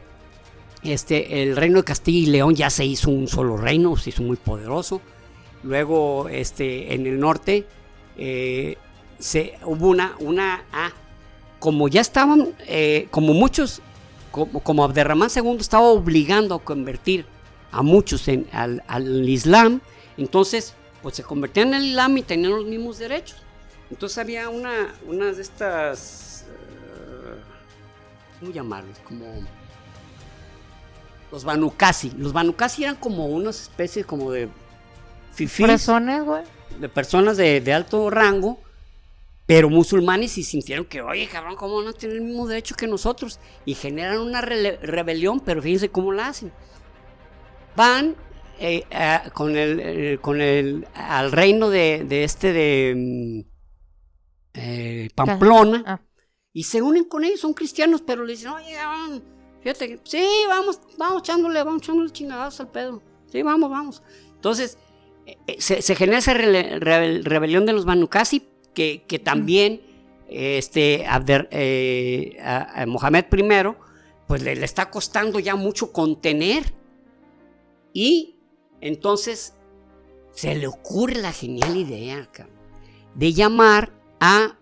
S2: el reino de Castilla y León ya se hizo un solo reino, se hizo muy poderoso. Luego, en el norte, hubo como ya estaban, como muchos, como Abderramán II estaba obligando a convertir a muchos al Islam, entonces, pues se convertían en el Islam y tenían los mismos derechos. Entonces había una de estas, ¿cómo llamarlos? Como los Banu Qasi. Los Banu Qasi eran como unas especies como de fifís,
S1: personas, güey,
S2: de personas de alto rango, pero musulmanes, y sintieron que, oye, cabrón, ¿cómo no tienen el mismo derecho que nosotros? Y generan una rebelión, pero fíjense cómo la hacen. Van al reino de Pamplona, y se unen con ellos, son cristianos, pero le dicen, oye, fíjate, sí, vamos echándole chingados al pedo, sí, vamos. Entonces, se genera esa rebelión de los Banu Qasi, que también a Mohamed I, pues le está costando ya mucho contener, y entonces se le ocurre la genial idea de llamar a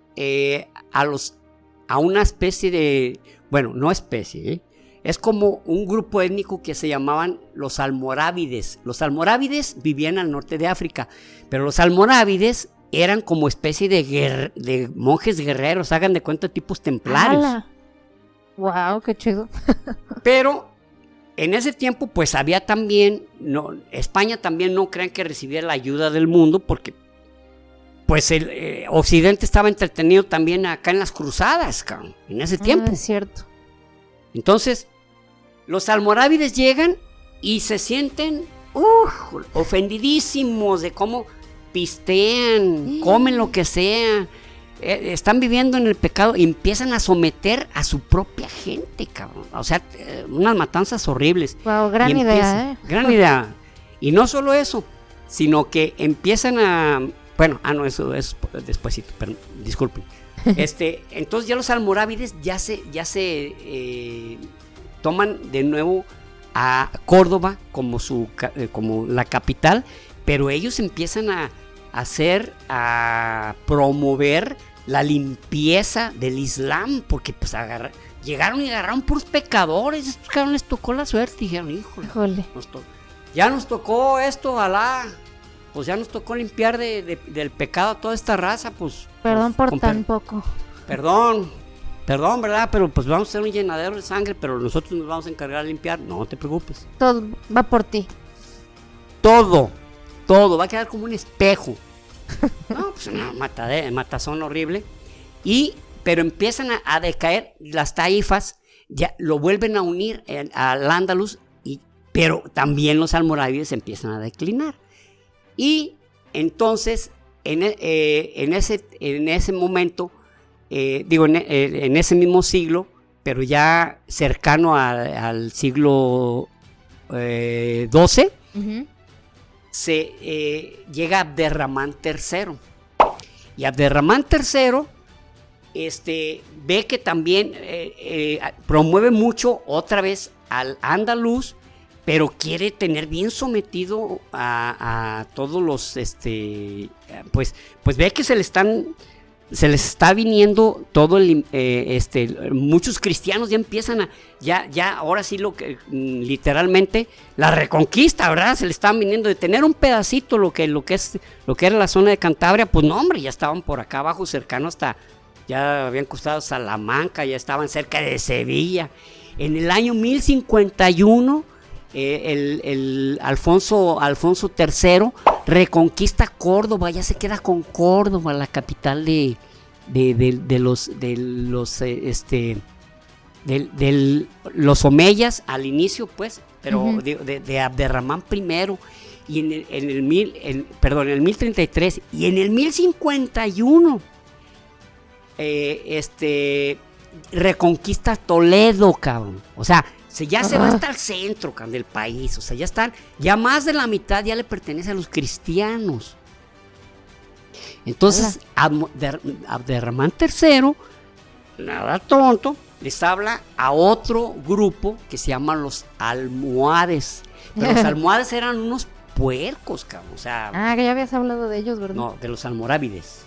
S2: una especie de, bueno, no especie, es como un grupo étnico que se llamaban los almorávides. Los almorávides vivían al norte de África, pero los almorávides eran como especie de monjes guerreros, hagan de cuenta, tipos templarios.
S1: Wow, qué chido. Pero
S2: en ese tiempo, pues había también, España también no crean que recibiera la ayuda del mundo, porque pues el Occidente estaba entretenido también acá en las cruzadas, cabrón, en ese tiempo.
S1: Es cierto.
S2: Entonces, los almorávides llegan y se sienten ofendidísimos de cómo pistean, comen lo que sea, están viviendo en el pecado y empiezan a someter a su propia gente, cabrón. O sea, unas matanzas horribles.
S1: Wow, gran idea,
S2: Gran idea. Y no solo eso, sino que empiezan a... Bueno, no, eso es despuésito, pero disculpen. Entonces ya los almorávides ya se toman de nuevo a Córdoba como la capital, pero ellos empiezan a promover la limpieza del Islam, porque pues llegaron y agarraron puros pecadores. Estos cabrones les tocó la suerte, dijeron, híjole. Ya nos tocó esto, Alá. Pues ya nos tocó limpiar del pecado a toda esta raza, pues.
S1: Perdón por tan poco.
S2: Perdón, ¿verdad? Pero pues vamos a hacer un llenadero de sangre, pero nosotros nos vamos a encargar de limpiar. No te preocupes.
S1: Todo va por ti.
S2: Todo va a quedar como un espejo. No, pues una matazón horrible. Pero empiezan a decaer las taifas, ya lo vuelven a unir al Andalus, pero también los almorávides empiezan a declinar. Y entonces, en ese momento, en ese mismo siglo, pero ya cercano al siglo XII, llega Abderramán III. Y Abderramán III ve que también promueve mucho otra vez al andaluz, pero quiere tener bien sometido a todos los, pues ve que se les está viniendo todo muchos cristianos ya empiezan ya ahora sí literalmente la reconquista, ¿verdad? Se le estaban viniendo de tener un pedacito lo que era la zona de Cantabria, pues no, hombre, ya estaban por acá abajo cercano hasta, ya habían cruzado Salamanca, ya estaban cerca de Sevilla. En el año 1051 el Alfonso III reconquista Córdoba, ya se queda con Córdoba, la capital de los omeyas al inicio, pues, pero de Abderramán I, y en el 1033 y en el 1051 reconquista Toledo, cabrón. O sea, ya se va hasta el centro, cabrón, del país. O sea, ya más de la mitad ya le pertenece a los cristianos. Entonces, Abderramán III, nada tonto, les habla a otro grupo que se llama los almohades. Pero los almohades eran unos puercos, cabrón. O sea,
S1: que ya habías hablado de ellos, ¿verdad?
S2: No, de los almorávides.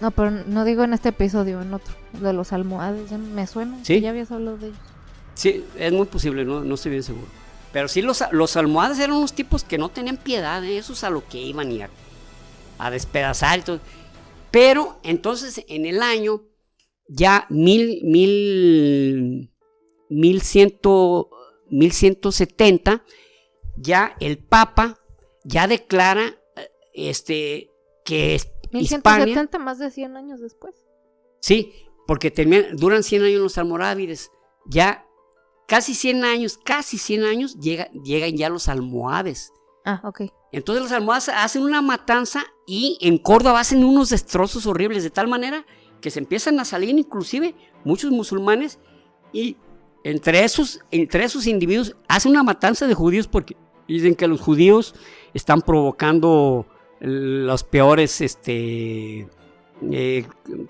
S1: No, pero no digo en este episodio, en otro. De los almohades, me suena.
S2: ¿Sí?
S1: Que ya habías hablado de ellos.
S2: Sí, es muy posible, no estoy bien seguro. Pero sí, los almohades eran unos tipos que no tenían piedad, esos a lo que iban a despedazar y todo. Pero entonces en el año ya 1170, ya el Papa ya declara que es
S1: 1170,
S2: Hispania,
S1: más de 100 años después.
S2: Sí, porque duran 100 años los almorávides. Ya casi 100 años llegan ya los almohades.
S1: Ok.
S2: Entonces los almohades hacen una matanza y en Córdoba hacen unos destrozos horribles, de tal manera que se empiezan a salir inclusive muchos musulmanes, y entre esos individuos hacen una matanza de judíos, porque dicen que los judíos están provocando los peores,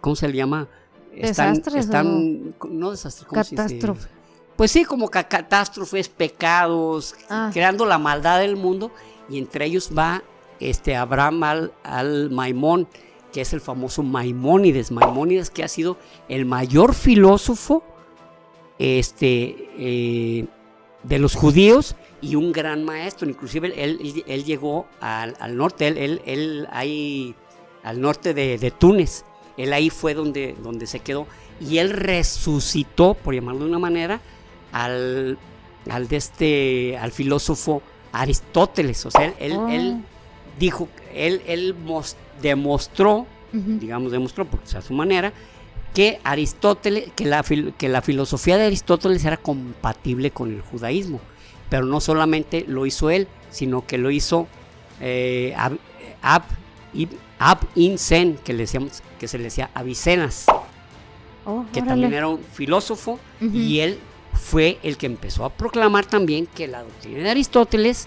S2: ¿cómo se le llama?
S1: ¿Desastres
S2: no desastres, ¿cómo se dice?
S1: Catástrofe.
S2: Pues sí, como catástrofes, pecados, creando la maldad del mundo, y entre ellos va Abraham al-Maimón, que es el famoso Maimónides, que ha sido el mayor filósofo de los judíos y un gran maestro. Inclusive él llegó al norte, él ahí al norte de Túnez. Él ahí fue donde se quedó, y él resucitó, por llamarlo de una manera, al filósofo Aristóteles. O sea, él dijo, él demostró, porque es a su manera, que Aristóteles, que la filosofía de Aristóteles era compatible con el judaísmo. Pero no solamente lo hizo él, sino que lo hizo Ibn Sen, que se le decía Avicennas, que también era un filósofo, y él fue el que empezó a proclamar también que la doctrina de Aristóteles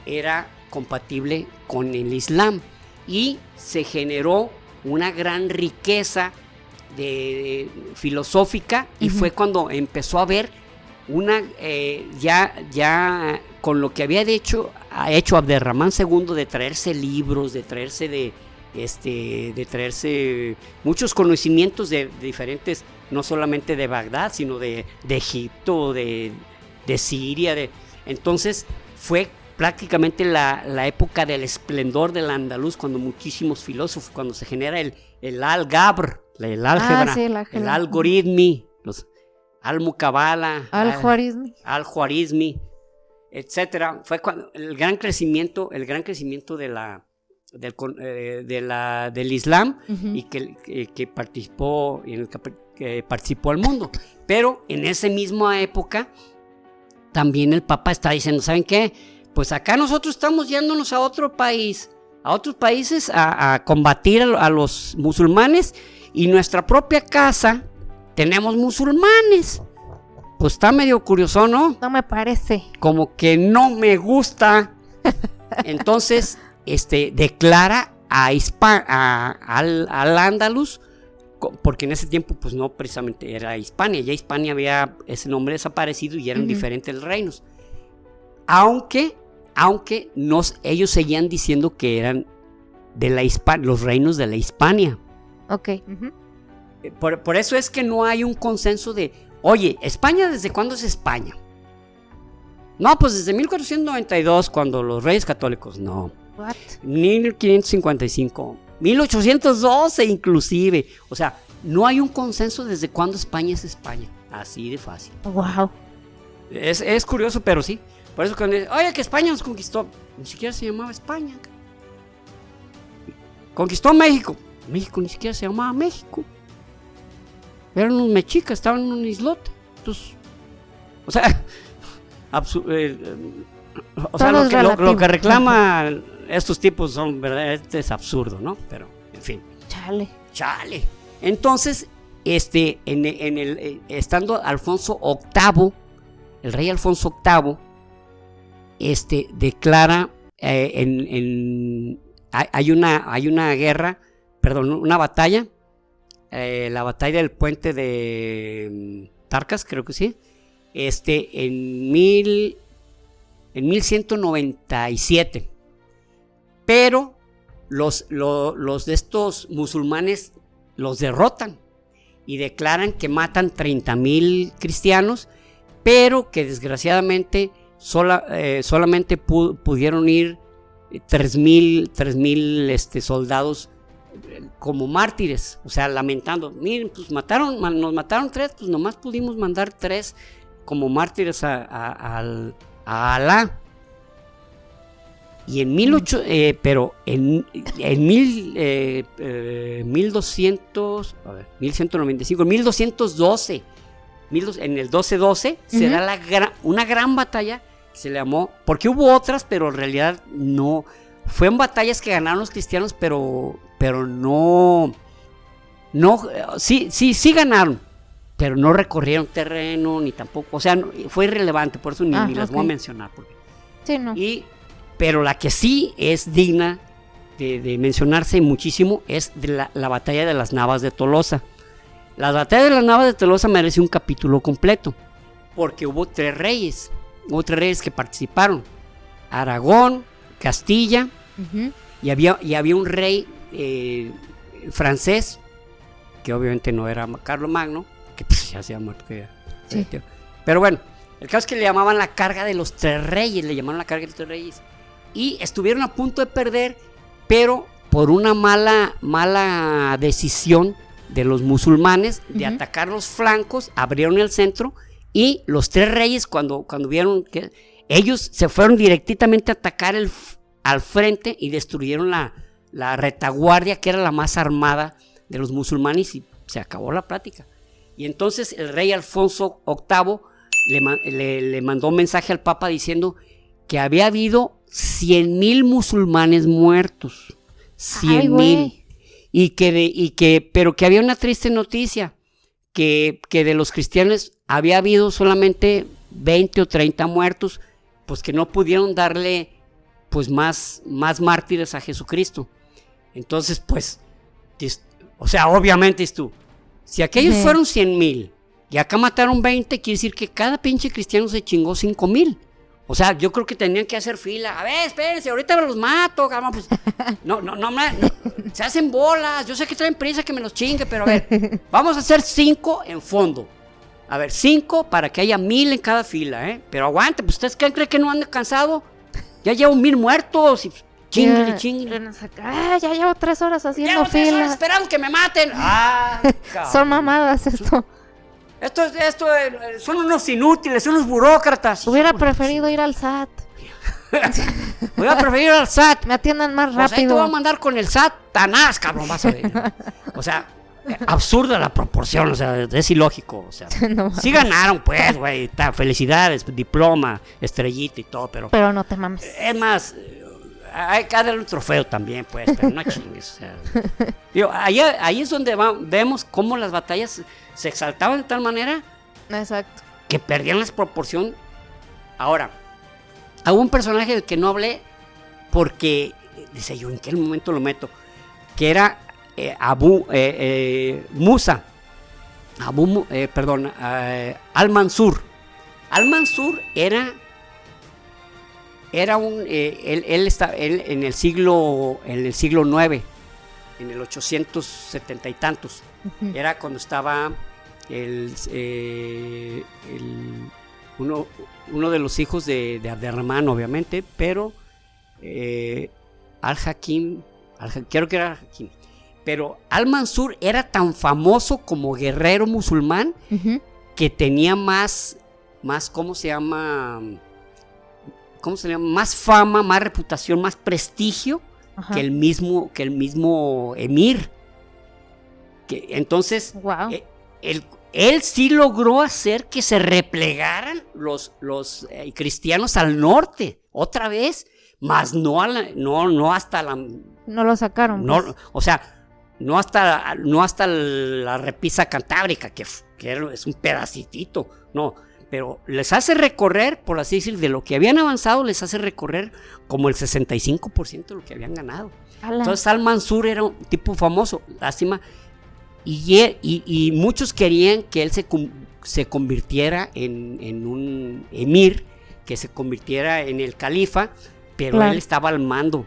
S2: era compatible con el Islam, y se generó una gran riqueza filosófica, y fue cuando empezó a haber ya con lo que había hecho Abderramán II, de traerse libros, de traerse muchos conocimientos de diferentes, no solamente de Bagdad, sino de Egipto, de Siria. Entonces fue prácticamente la época del esplendor del andaluz, cuando muchísimos filósofos, cuando se genera el Al-Gabr, el álgebra, el algoritmi, los Al-Muqabala, Al-Khwarizmi, etcétera. Fue cuando el gran crecimiento del Islam, y que participó al mundo. Pero en esa misma época también el Papa está diciendo, ¿saben qué? Pues acá nosotros estamos yéndonos a otros países a combatir a los musulmanes, y nuestra propia casa tenemos musulmanes. Pues está medio curioso, ¿no?
S1: No me parece.
S2: Como que no me gusta. Entonces, declara al Andalus, porque en ese tiempo pues no precisamente era Hispania, ya Hispania había ese nombre desaparecido y eran diferentes reinos, aunque ellos seguían diciendo que eran de los reinos de la Hispania.
S1: Ok.
S2: Por eso es que no hay un consenso de, oye, ¿España desde cuándo es España? No, pues desde 1492, cuando los reyes católicos, no.
S1: What?
S2: 1555, 1812 inclusive. O sea, no hay un consenso desde cuándo España es España. Así de fácil.
S1: Wow.
S2: Es curioso, pero sí. Por eso cuando dicen, oye, que España nos conquistó, ni siquiera se llamaba España. Conquistó México. México ni siquiera se llamaba México. Eran unos mexicas, estaban en un islote. Entonces, o sea, lo que reclaman estos tipos son verdaderamente es absurdo, ¿no? Pero, en fin. Chale. Entonces, estando Alfonso VIII, el rey Alfonso VIII, declara hay una guerra, perdón, una batalla, la batalla del puente de Tarcas, creo que sí, en 1197, pero los de estos musulmanes los derrotan y declaran que matan 30,000 cristianos, pero que desgraciadamente solamente pudieron ir 3,000 soldados como mártires, o sea, lamentando, miren, pues nos mataron 3, pues nomás pudimos mandar 3 como mártires a Alá. Y en 1195, en 1212, en el 1212 se da una gran batalla que se le llamó, porque hubo otras, pero en realidad no, fueron batallas que ganaron los cristianos, pero no, sí ganaron, pero no recorrieron terreno, ni tampoco, o sea, fue irrelevante, por eso ni las voy a mencionar.
S1: Sí, no.
S2: Pero la que sí es digna de mencionarse muchísimo es de la batalla de las Navas de Tolosa. La batalla de las Navas de Tolosa merece un capítulo completo, porque hubo 3 reyes que participaron: Aragón, Castilla, y había un rey francés, que obviamente no era Carlomagno, que pues, ya se ha muerto. Sí. Pero bueno, el caso es que le llamaban la carga de los 3 reyes, y estuvieron a punto de perder, pero por una mala decisión de los musulmanes de atacar los flancos, abrieron el centro, y los 3 reyes cuando vieron que ellos se fueron directamente a atacar al frente y destruyeron la retaguardia, que era la más armada de los musulmanes, y se acabó la plática. Y entonces el rey Alfonso VIII le mandó un mensaje al Papa diciendo que había habido 100,000 musulmanes muertos, 100,000, pero que había una triste noticia, que de los cristianos había habido solamente 20 o 30 muertos, pues que no pudieron darle pues más mártires a Jesucristo. Entonces, pues, o sea, obviamente si aquellos fueron 100,000 y acá mataron 20, quiere decir que cada pinche cristiano se chingó 5,000. O sea, yo creo que tenían que hacer fila. A ver, espérense, ahorita me los mato, cabrón. Pues, no, se hacen bolas. Yo sé que traen prisa que me los chingue, pero a ver, vamos a hacer 5 en fondo. A ver, 5 para que haya 1,000 en cada fila, ¿eh? Pero aguante, pues ustedes creen que no han cansado. Ya llevo 1,000 muertos y chingue.
S1: Ya llevo 3 horas haciendo fila.
S2: Esperando que me maten.
S1: Son mamadas esto.
S2: Esto son unos inútiles, son unos burócratas.
S1: Hubiera preferido ir al SAT.
S2: Me
S1: atiendan más rápido.
S2: Pues ahí te voy a mandar con el SAT, tanás, cabrón, vas a ver. O sea, absurda la proporción, o sea, es ilógico. O sea, no, sí ganaron, pues, güey, felicidades, diploma, estrellita y todo, pero
S1: no te mames.
S2: Es más, hay que darle un trofeo también, pues, pero no chingues. O sea, digo, ahí es donde vemos cómo las batallas se exaltaban de tal manera.
S1: Exacto.
S2: Que perdían la proporción. Ahora, hubo un personaje del que no hablé, porque, dice yo, ¿en qué momento lo meto? Que era Musa, Al-Mansur. Al-Mansur era él en el siglo IX, en el 870 y tantos. Uh-huh. Era cuando estaba uno de los hijos de Abderramán, obviamente, pero Al-Hakim, creo que era Al-Hakim. Pero Al-Mansur era tan famoso como guerrero musulmán, uh-huh, que tenía más, ¿cómo se llama? Más fama, más reputación, más prestigio, uh-huh, que el mismo emir. Entonces, wow, él sí logró hacer que se replegaran los cristianos al norte, otra vez, mas no hasta la...
S1: No lo sacaron.
S2: No, pues. O sea, no hasta la repisa cantábrica, que es un pedacitito, no, pero les hace recorrer, por así decir, de lo que habían avanzado, les hace recorrer como el 65% de lo que habían ganado. ¡Hala! Entonces Al-Mansur era un tipo famoso, lástima, y muchos querían que él se convirtiera en un emir, que se convirtiera en el califa, pero claro, él estaba al mando,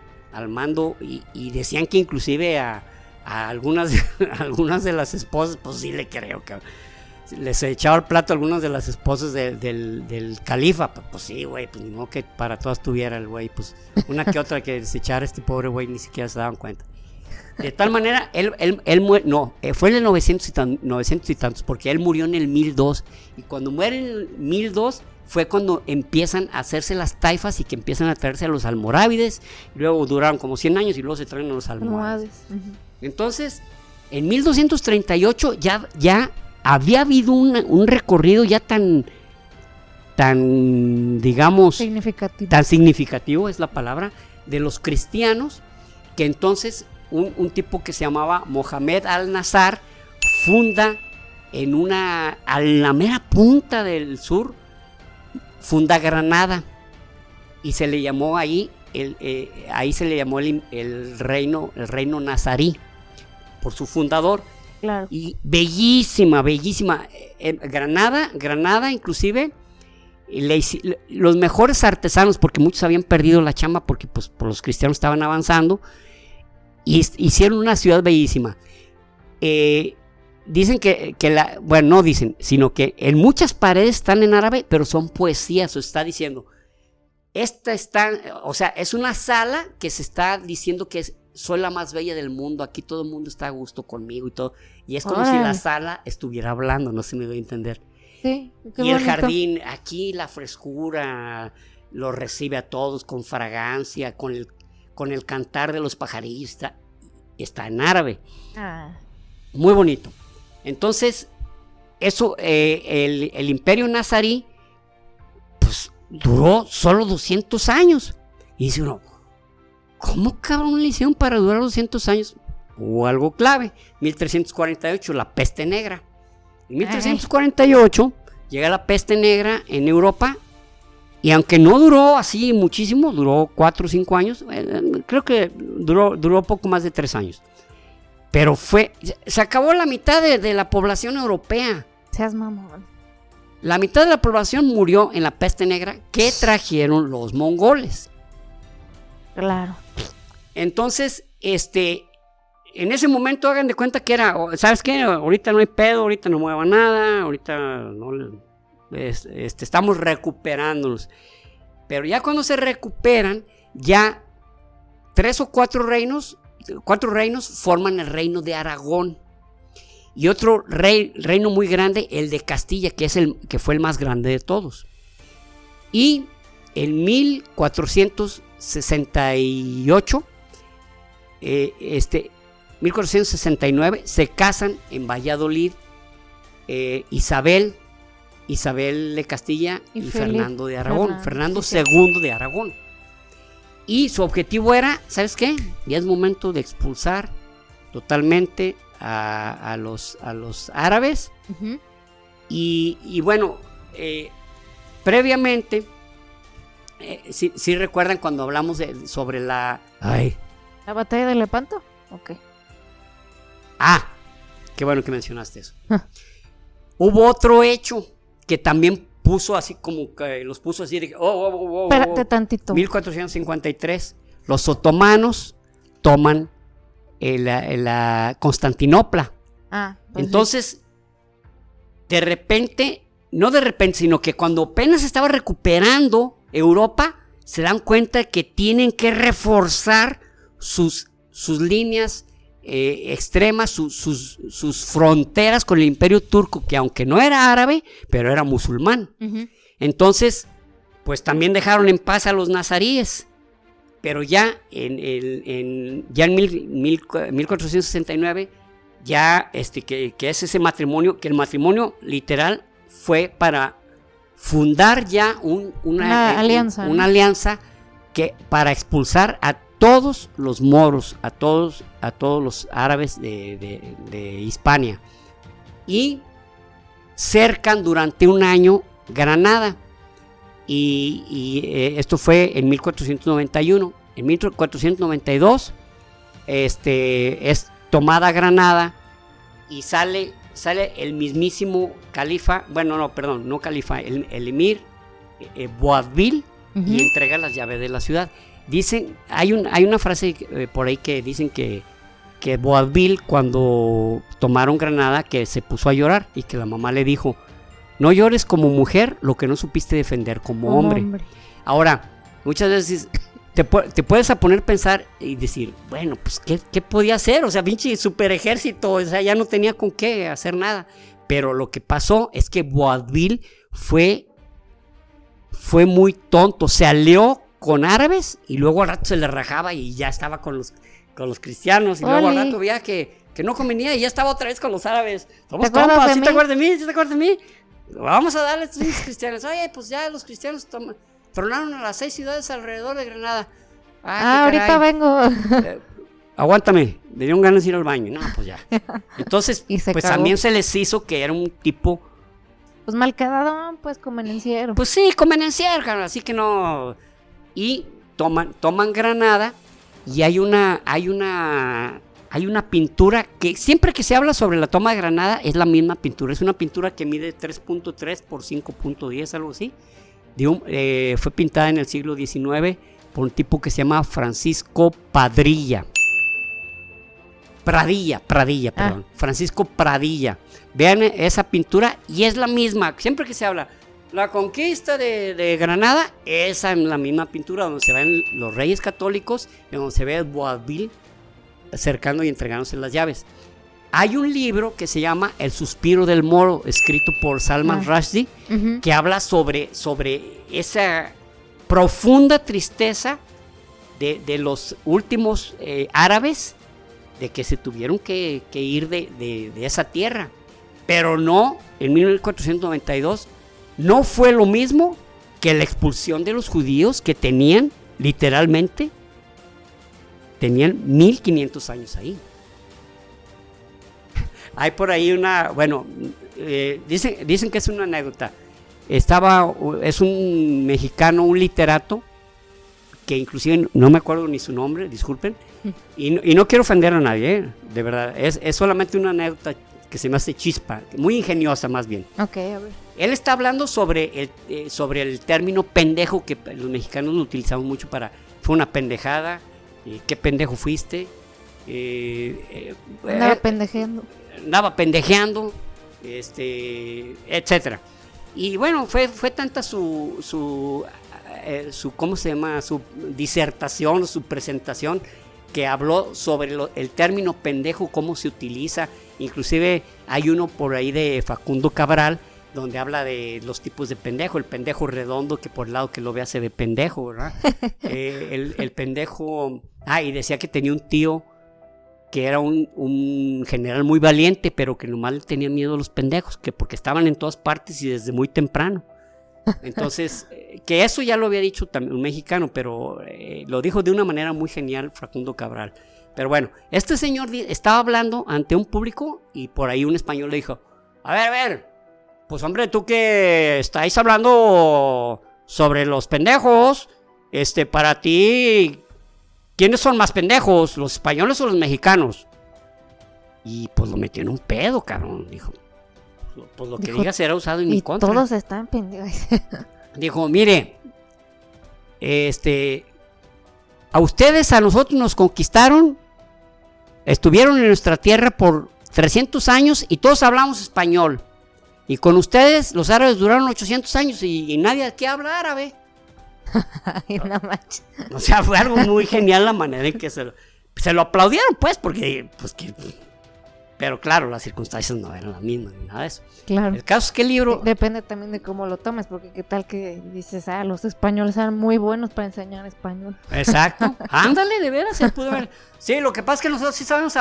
S2: y decían que inclusive a algunas de las esposas, pues sí le creo que les echaba el plato a algunas de las esposas del califa, pues sí, güey, pues ni modo que para todas tuviera el güey, pues una que otra que desechara este pobre güey, ni siquiera se daban cuenta. De tal manera, él muere, no, fue en el 900 y tantos, porque él murió en el 1002, y cuando muere en el 1002 fue cuando empiezan a hacerse las taifas y que empiezan a traerse a los almorávides, luego duraron como 100 años y luego se traen a los almorávides. Uh-huh. Entonces, en 1238 ya había habido un recorrido ya tan digamos, tan significativo es la palabra, de los cristianos, que entonces un tipo que se llamaba Mohamed al-Nazar funda a la mera punta del sur, funda Granada, y se le llamó ahí el reino nazarí, por su fundador.
S1: Claro.
S2: Y bellísima. Granada inclusive, los mejores artesanos, porque muchos habían perdido la chamba porque pues por los cristianos estaban avanzando, y hicieron una ciudad bellísima. Dicen no dicen, sino que en muchas paredes están en árabe, pero son poesías, o está diciendo, o sea, es una sala que se está diciendo que soy la más bella del mundo, aquí todo el mundo está a gusto conmigo y todo, y es como si la sala estuviera hablando, no sé si me doy a entender.
S1: Sí,
S2: y bonito. El jardín, aquí la frescura lo recibe a todos con fragancia, con el cantar de los pajarillos, está en árabe. Muy bonito. Entonces, eso, el imperio nazarí, pues duró solo 200 años. Y dice uno, ¿cómo cabrón le hicieron para durar 200 años? Hubo algo clave. 1348, la peste negra. En 1348 llega la peste negra en Europa, y aunque no duró así muchísimo, duró 4 o 5 años, creo que duró poco más de 3 años. Pero se acabó la mitad de la población europea.
S1: Seas mamón.
S2: La mitad de la población murió en la peste negra que trajeron los mongoles.
S1: Claro.
S2: Entonces, en ese momento hagan de cuenta que era, ¿sabes qué? Ahorita no hay pedo, ahorita no mueva nada, ahorita no, estamos recuperándonos. Pero ya cuando se recuperan, ya 3 o 4 reinos forman el reino de Aragón, y otro reino muy grande, el de Castilla, que fue el más grande de todos. Y en 1468, 1469, se casan en Valladolid Isabel de Castilla y Fernando de Aragón, Fernando II de Aragón. Y su objetivo era, ¿sabes qué? Ya es momento de expulsar totalmente a los árabes. Uh-huh. Y bueno, previamente sí recuerdan cuando hablamos sobre la... Ay.
S1: ¿La batalla de Lepanto? Ok.
S2: Qué bueno que mencionaste eso. Hubo otro hecho que también puso así como que los puso así de
S1: Espérate tantito.
S2: 1453, los otomanos toman la Constantinopla.
S1: Pues
S2: entonces, de repente, no de repente, sino que cuando apenas estaba recuperando Europa, se dan cuenta que tienen que reforzar sus líneas extremas, sus fronteras con el Imperio Turco, que aunque no era árabe, pero era musulmán.
S1: Uh-huh.
S2: Entonces, pues también dejaron en paz a los nazaríes. Pero ya en 1469, ya que es ese matrimonio, que el matrimonio literal fue para fundar ya una alianza, ¿no? Una alianza que para expulsar a todos los moros, a todos los árabes de Hispania, y cercan durante un año Granada. Y esto fue en 1491. En 1492 es tomada Granada y sale el mismísimo califa, no califa, el emir Boabdil, uh-huh, y entrega las llaves de la ciudad. Dicen, hay una frase por ahí que dicen que Boabdil, cuando tomaron Granada, que se puso a llorar y que la mamá le dijo: no llores como mujer lo que no supiste defender como hombre. Ahora, muchas veces te puedes a poner a pensar y decir, bueno, pues ¿qué podía hacer? O sea, pinche super ejército, o sea, ya no tenía con qué hacer nada. Pero lo que pasó es que Boabdil fue muy tonto, se alió con árabes y luego al rato se le rajaba y ya estaba con los cristianos, y luego al rato veía que no convenía y ya estaba otra vez con los árabes. Somos compas, ¿sí te acuerdas de mí? ¿Sí te acuerdas de mí? Vamos a darle a estos cristianos. Oye, pues ya los cristianos tronaron a las 6 ciudades alrededor de Granada.
S1: Ahorita vengo.
S2: Aguántame, me dieron ganas de ir al baño. No, pues ya. Entonces, pues cagó. También se les hizo que era un tipo...
S1: Pues mal quedado, pues convenenciero.
S2: Pues sí, convenenciero, así que no... Y toman Granada y hay una pintura que siempre que se habla sobre la toma de Granada es la misma pintura. Es una pintura que mide 3.3 por 5.10, algo así. Fue pintada en el siglo XIX por un tipo que se llama Francisco Pradilla, perdón. Francisco Pradilla. Vean esa pintura y es la misma. Siempre que se habla la conquista de Granada, esa es la misma pintura donde se ven los reyes católicos y donde se ve a Boabdil acercando y entregándose las llaves. Hay un libro que se llama El suspiro del moro, escrito por Salman Rushdie, uh-huh, que habla sobre esa profunda tristeza de los últimos árabes, de que se tuvieron que ir de esa tierra. Pero no, en 1492, no fue lo mismo que la expulsión de los judíos, que tenían, literalmente, 1500 años ahí. Hay por ahí dicen que es una anécdota. Es un mexicano, un literato, que inclusive no me acuerdo ni su nombre, disculpen, y no quiero ofender a nadie, de verdad, es solamente una anécdota que se me hace chispa, muy ingeniosa más bien.
S1: Ok, a ver.
S2: Él está hablando sobre el término pendejo, que los mexicanos lo utilizamos mucho fue una pendejada, qué pendejo fuiste. Andaba pendejeando, etcétera. Y bueno, fue tanta su ¿cómo se llama? Su disertación, su presentación, que habló sobre el término pendejo, cómo se utiliza. Inclusive hay uno por ahí de Facundo Cabral, donde habla de los tipos de pendejo. El pendejo redondo, que por el lado que lo vea se ve pendejo, ¿verdad? El pendejo... y decía que tenía un tío que era un general muy valiente, pero que nomás le tenía miedo a los pendejos, que porque estaban en todas partes y desde muy temprano. Entonces, que eso ya lo había dicho también un mexicano, pero lo dijo de una manera muy genial Facundo Cabral. Pero bueno, este señor estaba hablando ante un público y por ahí un español le dijo: a ver, pues hombre, tú que estáis hablando sobre los pendejos. Para ti, ¿quiénes son más pendejos, los españoles o los mexicanos? Y pues lo metió en un pedo, cabrón. Dijo, pues lo que diga será usado en mi contra.
S1: Y todos están pendejos.
S2: Dijo, mire, a ustedes, a nosotros nos conquistaron, estuvieron en nuestra tierra por 300 años y todos hablamos español. Y con ustedes, los árabes duraron 800 años y nadie aquí habla árabe.
S1: Ay, no manches.
S2: O sea, fue algo muy genial la manera en que se lo aplaudieron, pues, porque, pero claro, las circunstancias no eran las mismas ni nada de eso.
S1: Claro.
S2: El caso es que el libro...
S1: Depende también de cómo lo tomes, porque qué tal que dices, los españoles eran muy buenos para enseñar español.
S2: Exacto. Ándale, de veras, se pudo ver. Sí, lo que pasa es que nosotros sí sabemos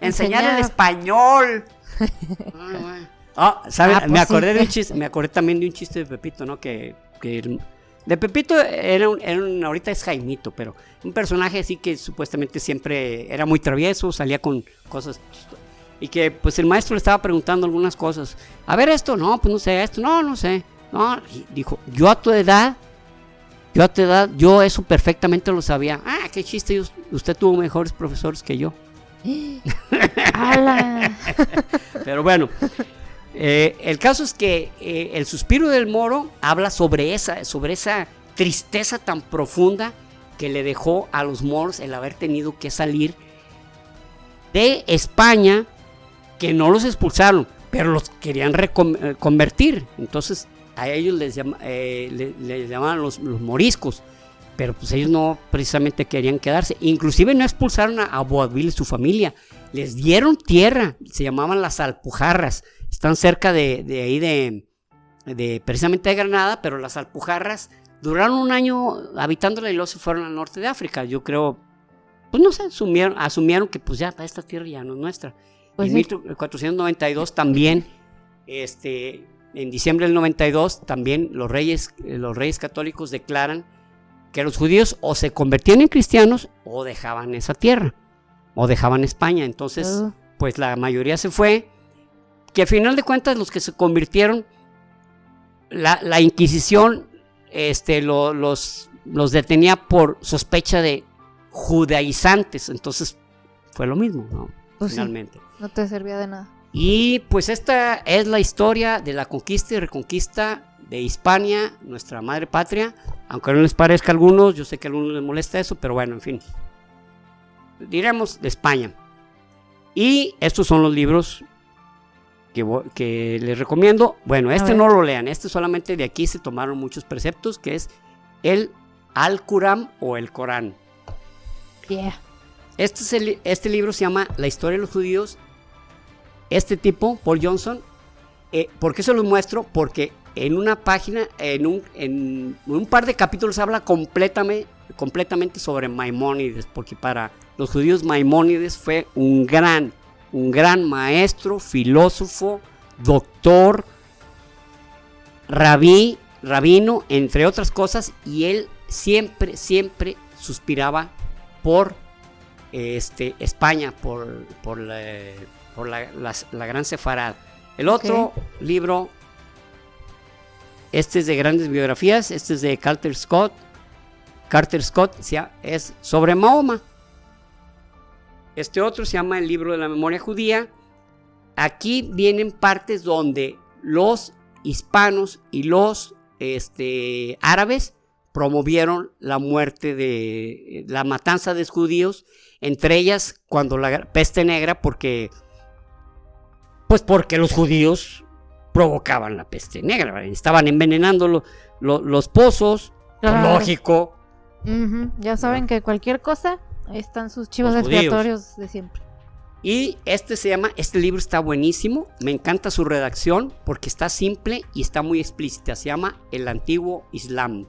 S2: enseñar el español. ¿Sabes?
S1: Pues
S2: Me acordé
S1: sí.
S2: de un chiste, me acordé también de un chiste de Pepito, ¿no? De Pepito ahorita es Jaimito, pero un personaje así que supuestamente siempre era muy travieso, salía con cosas y que pues el maestro le estaba preguntando algunas cosas. A ver esto, no, pues no sé, esto, no sé. No, y dijo, yo a tu edad, yo eso perfectamente lo sabía. Ah, qué chiste, usted tuvo mejores profesores que yo.
S1: ¡Hala!
S2: Pero bueno, el caso es que el suspiro del Moro habla sobre esa tristeza tan profunda que le dejó a los moros el haber tenido que salir de España, que no los expulsaron, pero los querían convertir. Entonces a ellos les llamaban los moriscos, pero pues ellos no precisamente querían quedarse. Inclusive no expulsaron a Boabdil y su familia, les dieron tierra, se llamaban las Alpujarras. Están cerca de ahí de precisamente de Granada, pero las Alpujarras duraron un año habitándola y luego se fueron al norte de África. Yo creo, pues no sé, asumieron que pues ya esta tierra ya no es nuestra.
S1: Pues
S2: en 1492 también, en diciembre del 92, también los reyes católicos declaran que los judíos o se convertían en cristianos o dejaban esa tierra, o dejaban España. Entonces, pues la mayoría se fue. Que al final de cuentas los que se convirtieron, la Inquisición los detenía por sospecha de judaizantes, entonces fue lo mismo, ¿no?
S1: Pues
S2: finalmente.
S1: Sí, no te servía de nada.
S2: Y pues esta es la historia de la conquista y reconquista de Hispania, nuestra madre patria, aunque no les parezca a algunos, yo sé que a algunos les molesta eso, pero bueno, en fin, diremos de España. Y estos son los libros que les recomiendo. Bueno, no lo lean, solamente de aquí se tomaron muchos preceptos, que es el Al-Qur'an o el Corán.
S1: Yeah.
S2: Este libro se llama La historia de los judíos. Este tipo, Paul Johnson, ¿por qué se los muestro? Porque en una página, en un par de capítulos habla completamente sobre Maimónides, porque para los judíos Maimónides fue un gran maestro, filósofo, doctor, rabino, entre otras cosas, y él siempre suspiraba por España, por la gran Sefarad. El otro libro, es de grandes biografías, es de Carter Scott, es sobre Mahoma. Este otro se llama El libro de la memoria judía. Aquí vienen partes donde los hispanos y los árabes promovieron la muerte de la matanza de judíos, entre ellas cuando la peste negra, porque los judíos provocaban la peste negra, estaban envenenando los pozos, lógico.
S1: Ya saben que cualquier cosa, ahí están sus chivos expiatorios de siempre.
S2: Y este libro está buenísimo, me encanta su redacción porque está simple y está muy explícita, se llama El Antiguo Islam.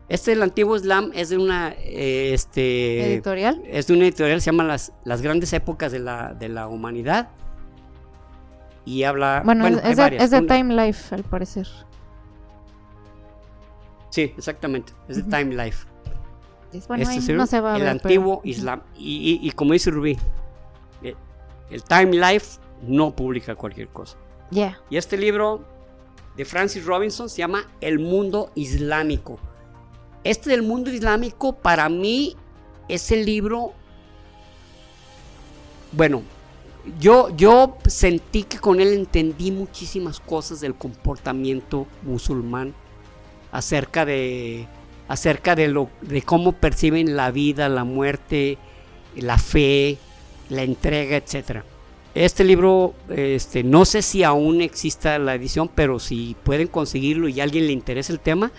S2: El Antiguo Islam es de una
S1: ¿editorial?
S2: Es de una editorial, se llama las grandes épocas de la humanidad. Y habla...
S1: Bueno, es de Time Life, al parecer.
S2: Sí, exactamente, es de Time Life.
S1: Bueno, no se va a
S2: el
S1: ver,
S2: Antiguo Islam. Y como dice Rubí, el Time Life no publica cualquier cosa.
S1: Yeah.
S2: Y este libro de Francis Robinson se llama El Mundo Islámico. Este del Mundo Islámico para mí es el libro, bueno, yo sentí que con él entendí muchísimas cosas del comportamiento musulmán acerca de cómo perciben la vida, la muerte, la fe, la entrega, etcétera. Este libro, no sé si aún exista la edición, pero si pueden conseguirlo y a alguien le interesa el tema,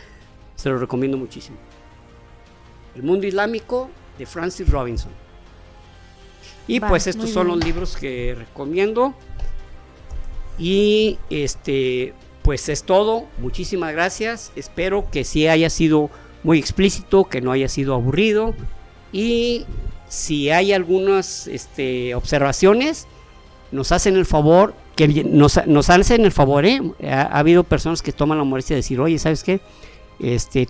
S2: se lo recomiendo muchísimo. El Mundo Islámico de Francis Robinson. Y pues estos son los libros que recomiendo. Y pues es todo. Muchísimas gracias. Espero que sí haya sido muy explícito, que no haya sido aburrido. Y si hay algunas observaciones, nos hacen el favor, nos hacen el favor, ha habido personas que toman la molestia de decir, oye, ¿sabes qué?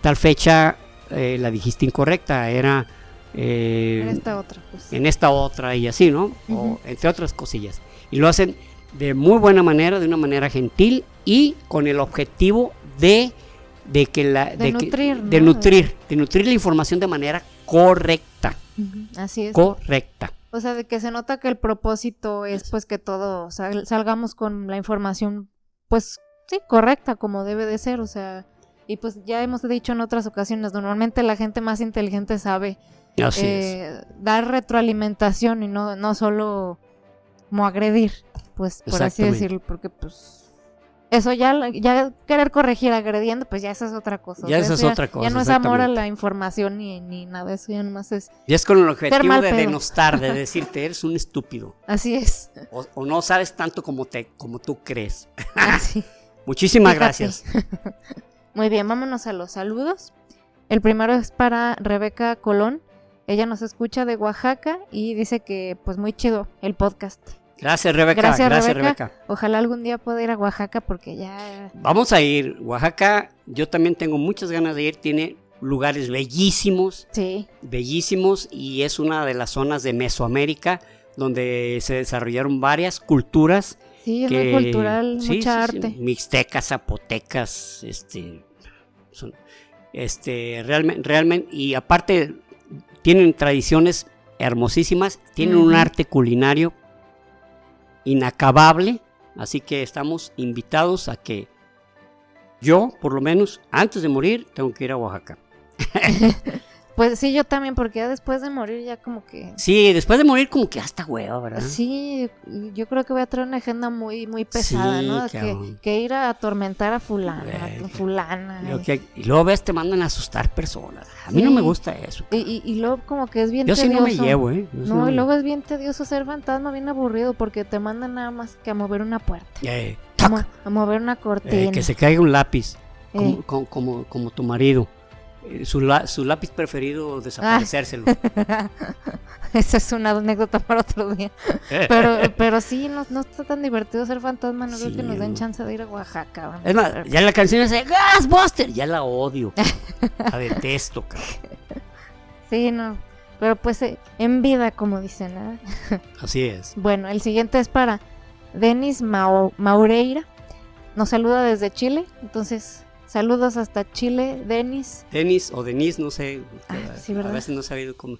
S2: Tal fecha la dijiste incorrecta, era en
S1: esta otra, pues.
S2: En esta otra y así, ¿no? O entre otras cosillas. Y lo hacen de muy buena manera, de una manera gentil y con el objetivo de nutrir la información de manera correcta.
S1: Así es.
S2: Correcta.
S1: O sea, de que se nota que el propósito es pues que todos salgamos con la información pues sí, correcta, como debe de ser, o sea, y pues ya hemos dicho en otras ocasiones, normalmente la gente más inteligente sabe dar retroalimentación y no solo como agredir, pues por así decirlo, porque pues eso ya querer corregir agrediendo, pues ya esa es otra cosa.
S2: Ya esa es otra cosa.
S1: Ya no es amor a la información ni nada de eso, ya nomás es.
S2: Ya es con el objetivo de denostar, de decirte, eres un estúpido.
S1: Así es.
S2: O no sabes tanto como tú crees.
S1: Así.
S2: Muchísimas gracias.
S1: Muy bien, vámonos a los saludos. El primero es para Rebeca Colón. Ella nos escucha de Oaxaca y dice que pues muy chido el podcast.
S2: Gracias, Rebeca. Gracias, Rebeca.
S1: Ojalá algún día pueda ir a Oaxaca porque ya...
S2: Vamos a ir. Oaxaca, yo también tengo muchas ganas de ir. Tiene lugares bellísimos.
S1: Sí.
S2: Bellísimos y es una de las zonas de Mesoamérica donde se desarrollaron varias culturas.
S1: Sí, es muy cultural, mucha arte.
S2: Sí. Mixtecas, zapotecas, realmente, y aparte tienen tradiciones hermosísimas, tienen un arte culinario inacabable, así que estamos invitados a que yo, por lo menos, antes de morir, tengo que ir a Oaxaca.
S1: Pues sí, yo también, porque ya después de morir ya como que...
S2: Sí, después de morir como que hasta huevo, ¿verdad?
S1: Sí, yo creo que voy a traer una agenda muy, muy pesada, sí, ¿no? Que ir a atormentar a fulana. Y
S2: luego ves, te mandan a asustar personas. A mí no me gusta eso.
S1: Y luego como que es bien
S2: yo
S1: tedioso.
S2: Yo sí no me llevo,
S1: No, y luego es bien tedioso ser fantasma, bien aburrido, porque te mandan nada más que a mover una puerta. A mover una cortina.
S2: Que se caiga un lápiz, como tu marido. Su lápiz preferido, desaparecérselo.
S1: Esa es una anécdota para otro día. Pero sí, no está tan divertido ser fantasma. No creo que nos den chance de ir a Oaxaca.
S2: Es más, ya la canción es de Ghostbusters. Ya la odio. La detesto, cabrón.
S1: Sí, no. Pero pues en vida, como dicen, ¿eh?
S2: Así es.
S1: Bueno, el siguiente es para Denis Maureira. Nos saluda desde Chile. Entonces... saludos hasta Chile, Denis.
S2: Denis o Denise, no sé.
S1: Sí, ¿verdad?
S2: A veces no he sabido cómo.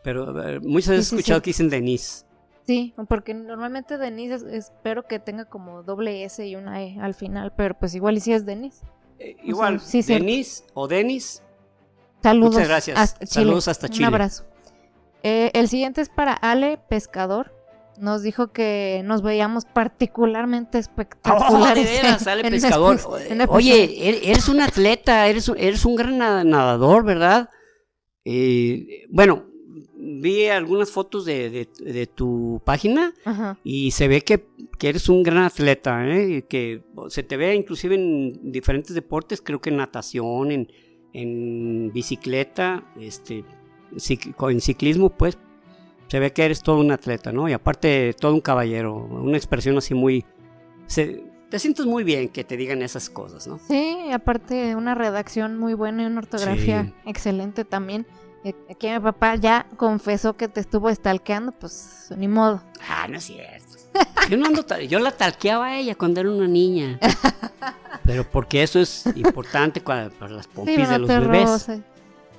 S2: Pero muchas veces he escuchado que dicen Denise.
S1: Sí, porque normalmente Denise espero que tenga como doble S y una E al final, pero pues igual y si es Denis.
S2: Igual, o sea, sí, Denise o Denis.
S1: Saludos.
S2: Muchas gracias.
S1: Hasta Chile.
S2: Saludos hasta Chile.
S1: Un abrazo. El siguiente es para Ale Pescador. Nos dijo que nos veíamos particularmente espectaculares.
S2: De veras, Ale Pescador. Oye, eres un atleta, eres un gran nadador, ¿verdad? Bueno, vi algunas fotos de tu página. Ajá. Y se ve que eres un gran atleta, que se te ve inclusive en diferentes deportes, creo que en natación, en bicicleta, en ciclismo, pues. Se ve que eres todo un atleta, ¿no? Y aparte, todo un caballero, una expresión así muy... te sientes muy bien que te digan esas cosas, ¿no?
S1: Sí, y aparte una redacción muy buena y una ortografía excelente también. Aquí mi papá ya confesó que te estuvo stalkeando, pues ni modo.
S2: Ah, no es cierto. Yo la talqueaba a ella cuando era una niña. Pero porque eso es importante para las
S1: Sí,
S2: pompis de los
S1: brote
S2: bebés.
S1: rosa.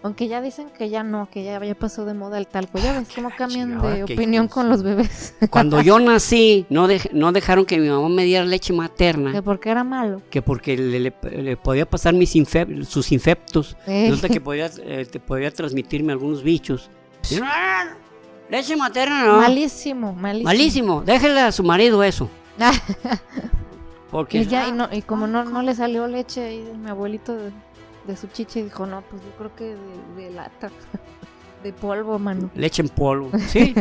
S1: Aunque ya dicen que ya no, que ya pasó de moda el talco. Ya ves cómo cambian
S2: chingada,
S1: de
S2: qué
S1: opinión
S2: hijos.
S1: con los bebés.
S2: Cuando yo nací, no dejaron que mi mamá me diera leche materna.
S1: Que porque era malo.
S2: Que porque le podía pasar sus infectos. Resulta que te podía transmitirme algunos bichos. Y yo, "No, leche materna no.
S1: Malísimo.
S2: Malísimo. Déjele a su marido eso. Porque
S1: Y como no le salió leche ahí de mi abuelito de su chiche, dijo, no, pues yo creo que de lata, de polvo, mano.
S2: leche en polvo. Sí.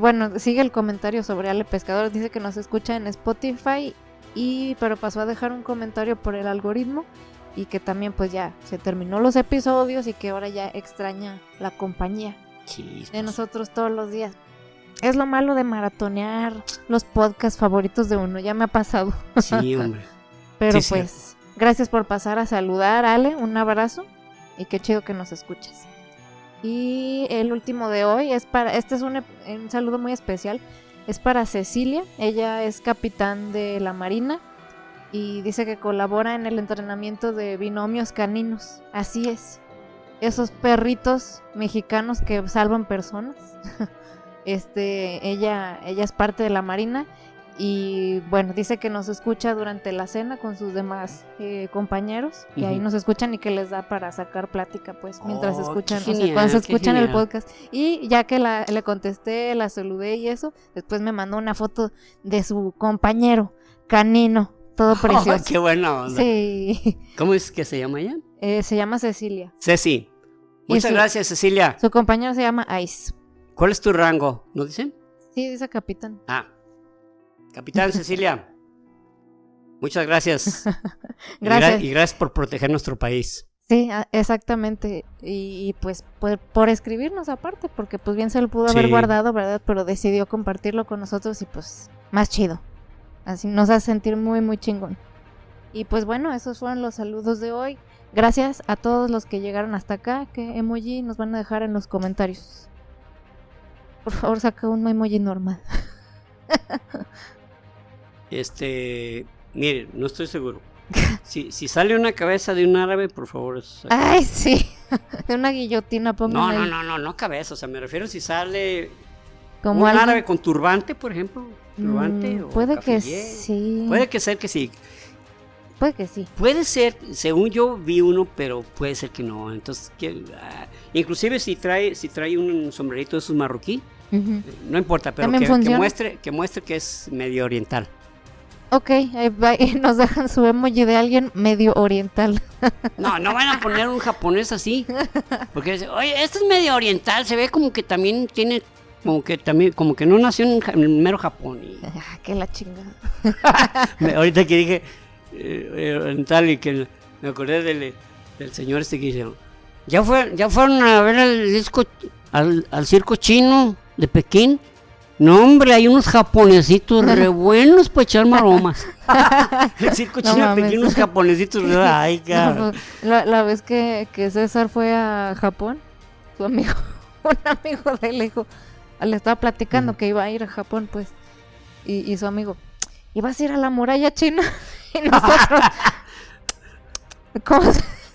S1: Bueno, sigue el comentario sobre Ale Pescador, dice que nos escucha en Spotify, pero pasó a dejar un comentario por el algoritmo y que también pues ya se terminó los episodios y que ahora ya extraña la compañía de nosotros todos los días. Es lo malo de maratonear los podcasts favoritos de uno, ya me ha pasado.
S2: Sí, hombre.
S1: Pero
S2: Sí,
S1: pues, gracias por pasar a saludar, Ale, un abrazo y qué chido que nos escuches. Y el último de hoy es un saludo muy especial, es para Cecilia, ella es capitán de la Marina y dice que colabora en el entrenamiento de binomios caninos, así es, esos perritos mexicanos que salvan personas. Ella es parte de la Marina y bueno, dice que nos escucha durante la cena con sus demás compañeros, que ahí nos escuchan y que les da para sacar plática pues mientras escuchan, cuando se escuchan el podcast. Y ya que le contesté, la saludé y eso, después me mandó una foto de su compañero canino, todo precioso.
S2: ¡Qué buena onda!
S1: Sí.
S2: ¿Cómo es que se llama ella?
S1: Se llama Cecilia.
S2: Ceci. Muchas gracias, Cecilia.
S1: Su compañero se llama Ice.
S2: ¿Cuál es tu rango? ¿No dicen?
S1: Sí, dice capitán.
S2: Capitán Cecilia. Muchas gracias.
S1: Gracias.
S2: Y gracias por proteger nuestro país.
S1: Sí, exactamente. Y pues por escribirnos aparte, porque pues bien se lo pudo haber guardado, ¿verdad? Pero decidió compartirlo con nosotros y pues más chido. Así nos hace sentir muy, muy chingón. Y pues bueno, esos fueron los saludos de hoy. Gracias a todos los que llegaron hasta acá. ¿Qué emoji nos van a dejar en los comentarios? Por favor, saca un emoji normal.
S2: Mire, no estoy seguro. Si sale una cabeza de un árabe, por favor.
S1: Ay, sí. De una guillotina, póngame.
S2: No cabeza. O sea, me refiero si sale
S1: como
S2: un árabe con turbante, por ejemplo. Turbante o
S1: puede
S2: café.
S1: que sí.
S2: Puede que ser que sí.
S1: Puede que sí.
S2: Puede ser, según yo vi uno, pero puede ser que no. Entonces, inclusive si trae un sombrerito de esos marroquí, no importa, pero que muestre que es medio oriental.
S1: Ok, ahí va, y nos dejan su emoji de alguien medio oriental.
S2: No van a poner un japonés así. Porque dice, oye, este es medio oriental, se ve como que también tiene, como que no nació en el mero Japón.
S1: Que la chingada.
S2: Ahorita que dije oriental y que me acordé del señor que dice, ¿ya fueron a ver al circo chino de Pekín? No, hombre, hay unos japonesitos re buenos para echar maromas. El circo chino de Pekín, unos japonesitos re... Ay, cara.
S1: La vez que César fue a Japón, su amigo, un amigo de él le dijo, le estaba platicando que iba a ir a Japón, pues, y su amigo, ¿ibas a ir a la muralla china? Y nosotros,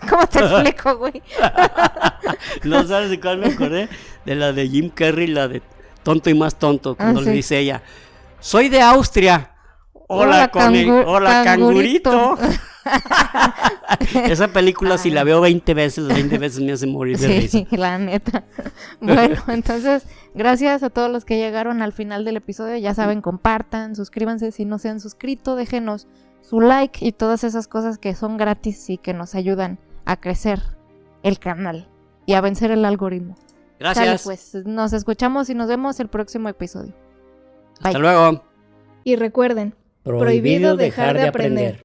S1: ¿cómo te explico, güey?
S2: No sabes de cuál me acordé, de la de Jim Carrey, la de Tonto y más tonto, cuando le dice ella, soy de Austria. Hola, cangurito. Esa película si la veo 20 veces me hace morir de risa.
S1: Sí, la neta. Bueno, entonces, gracias a todos los que llegaron al final del episodio. Ya saben, compartan, suscríbanse si no se han suscrito, déjenos su like y todas esas cosas que son gratis y que nos ayudan a crecer el canal y a vencer el algoritmo.
S2: Gracias.
S1: Sale, pues, nos escuchamos y nos vemos el próximo episodio.
S2: Bye. Hasta luego.
S1: Y recuerden, prohibido dejar de aprender.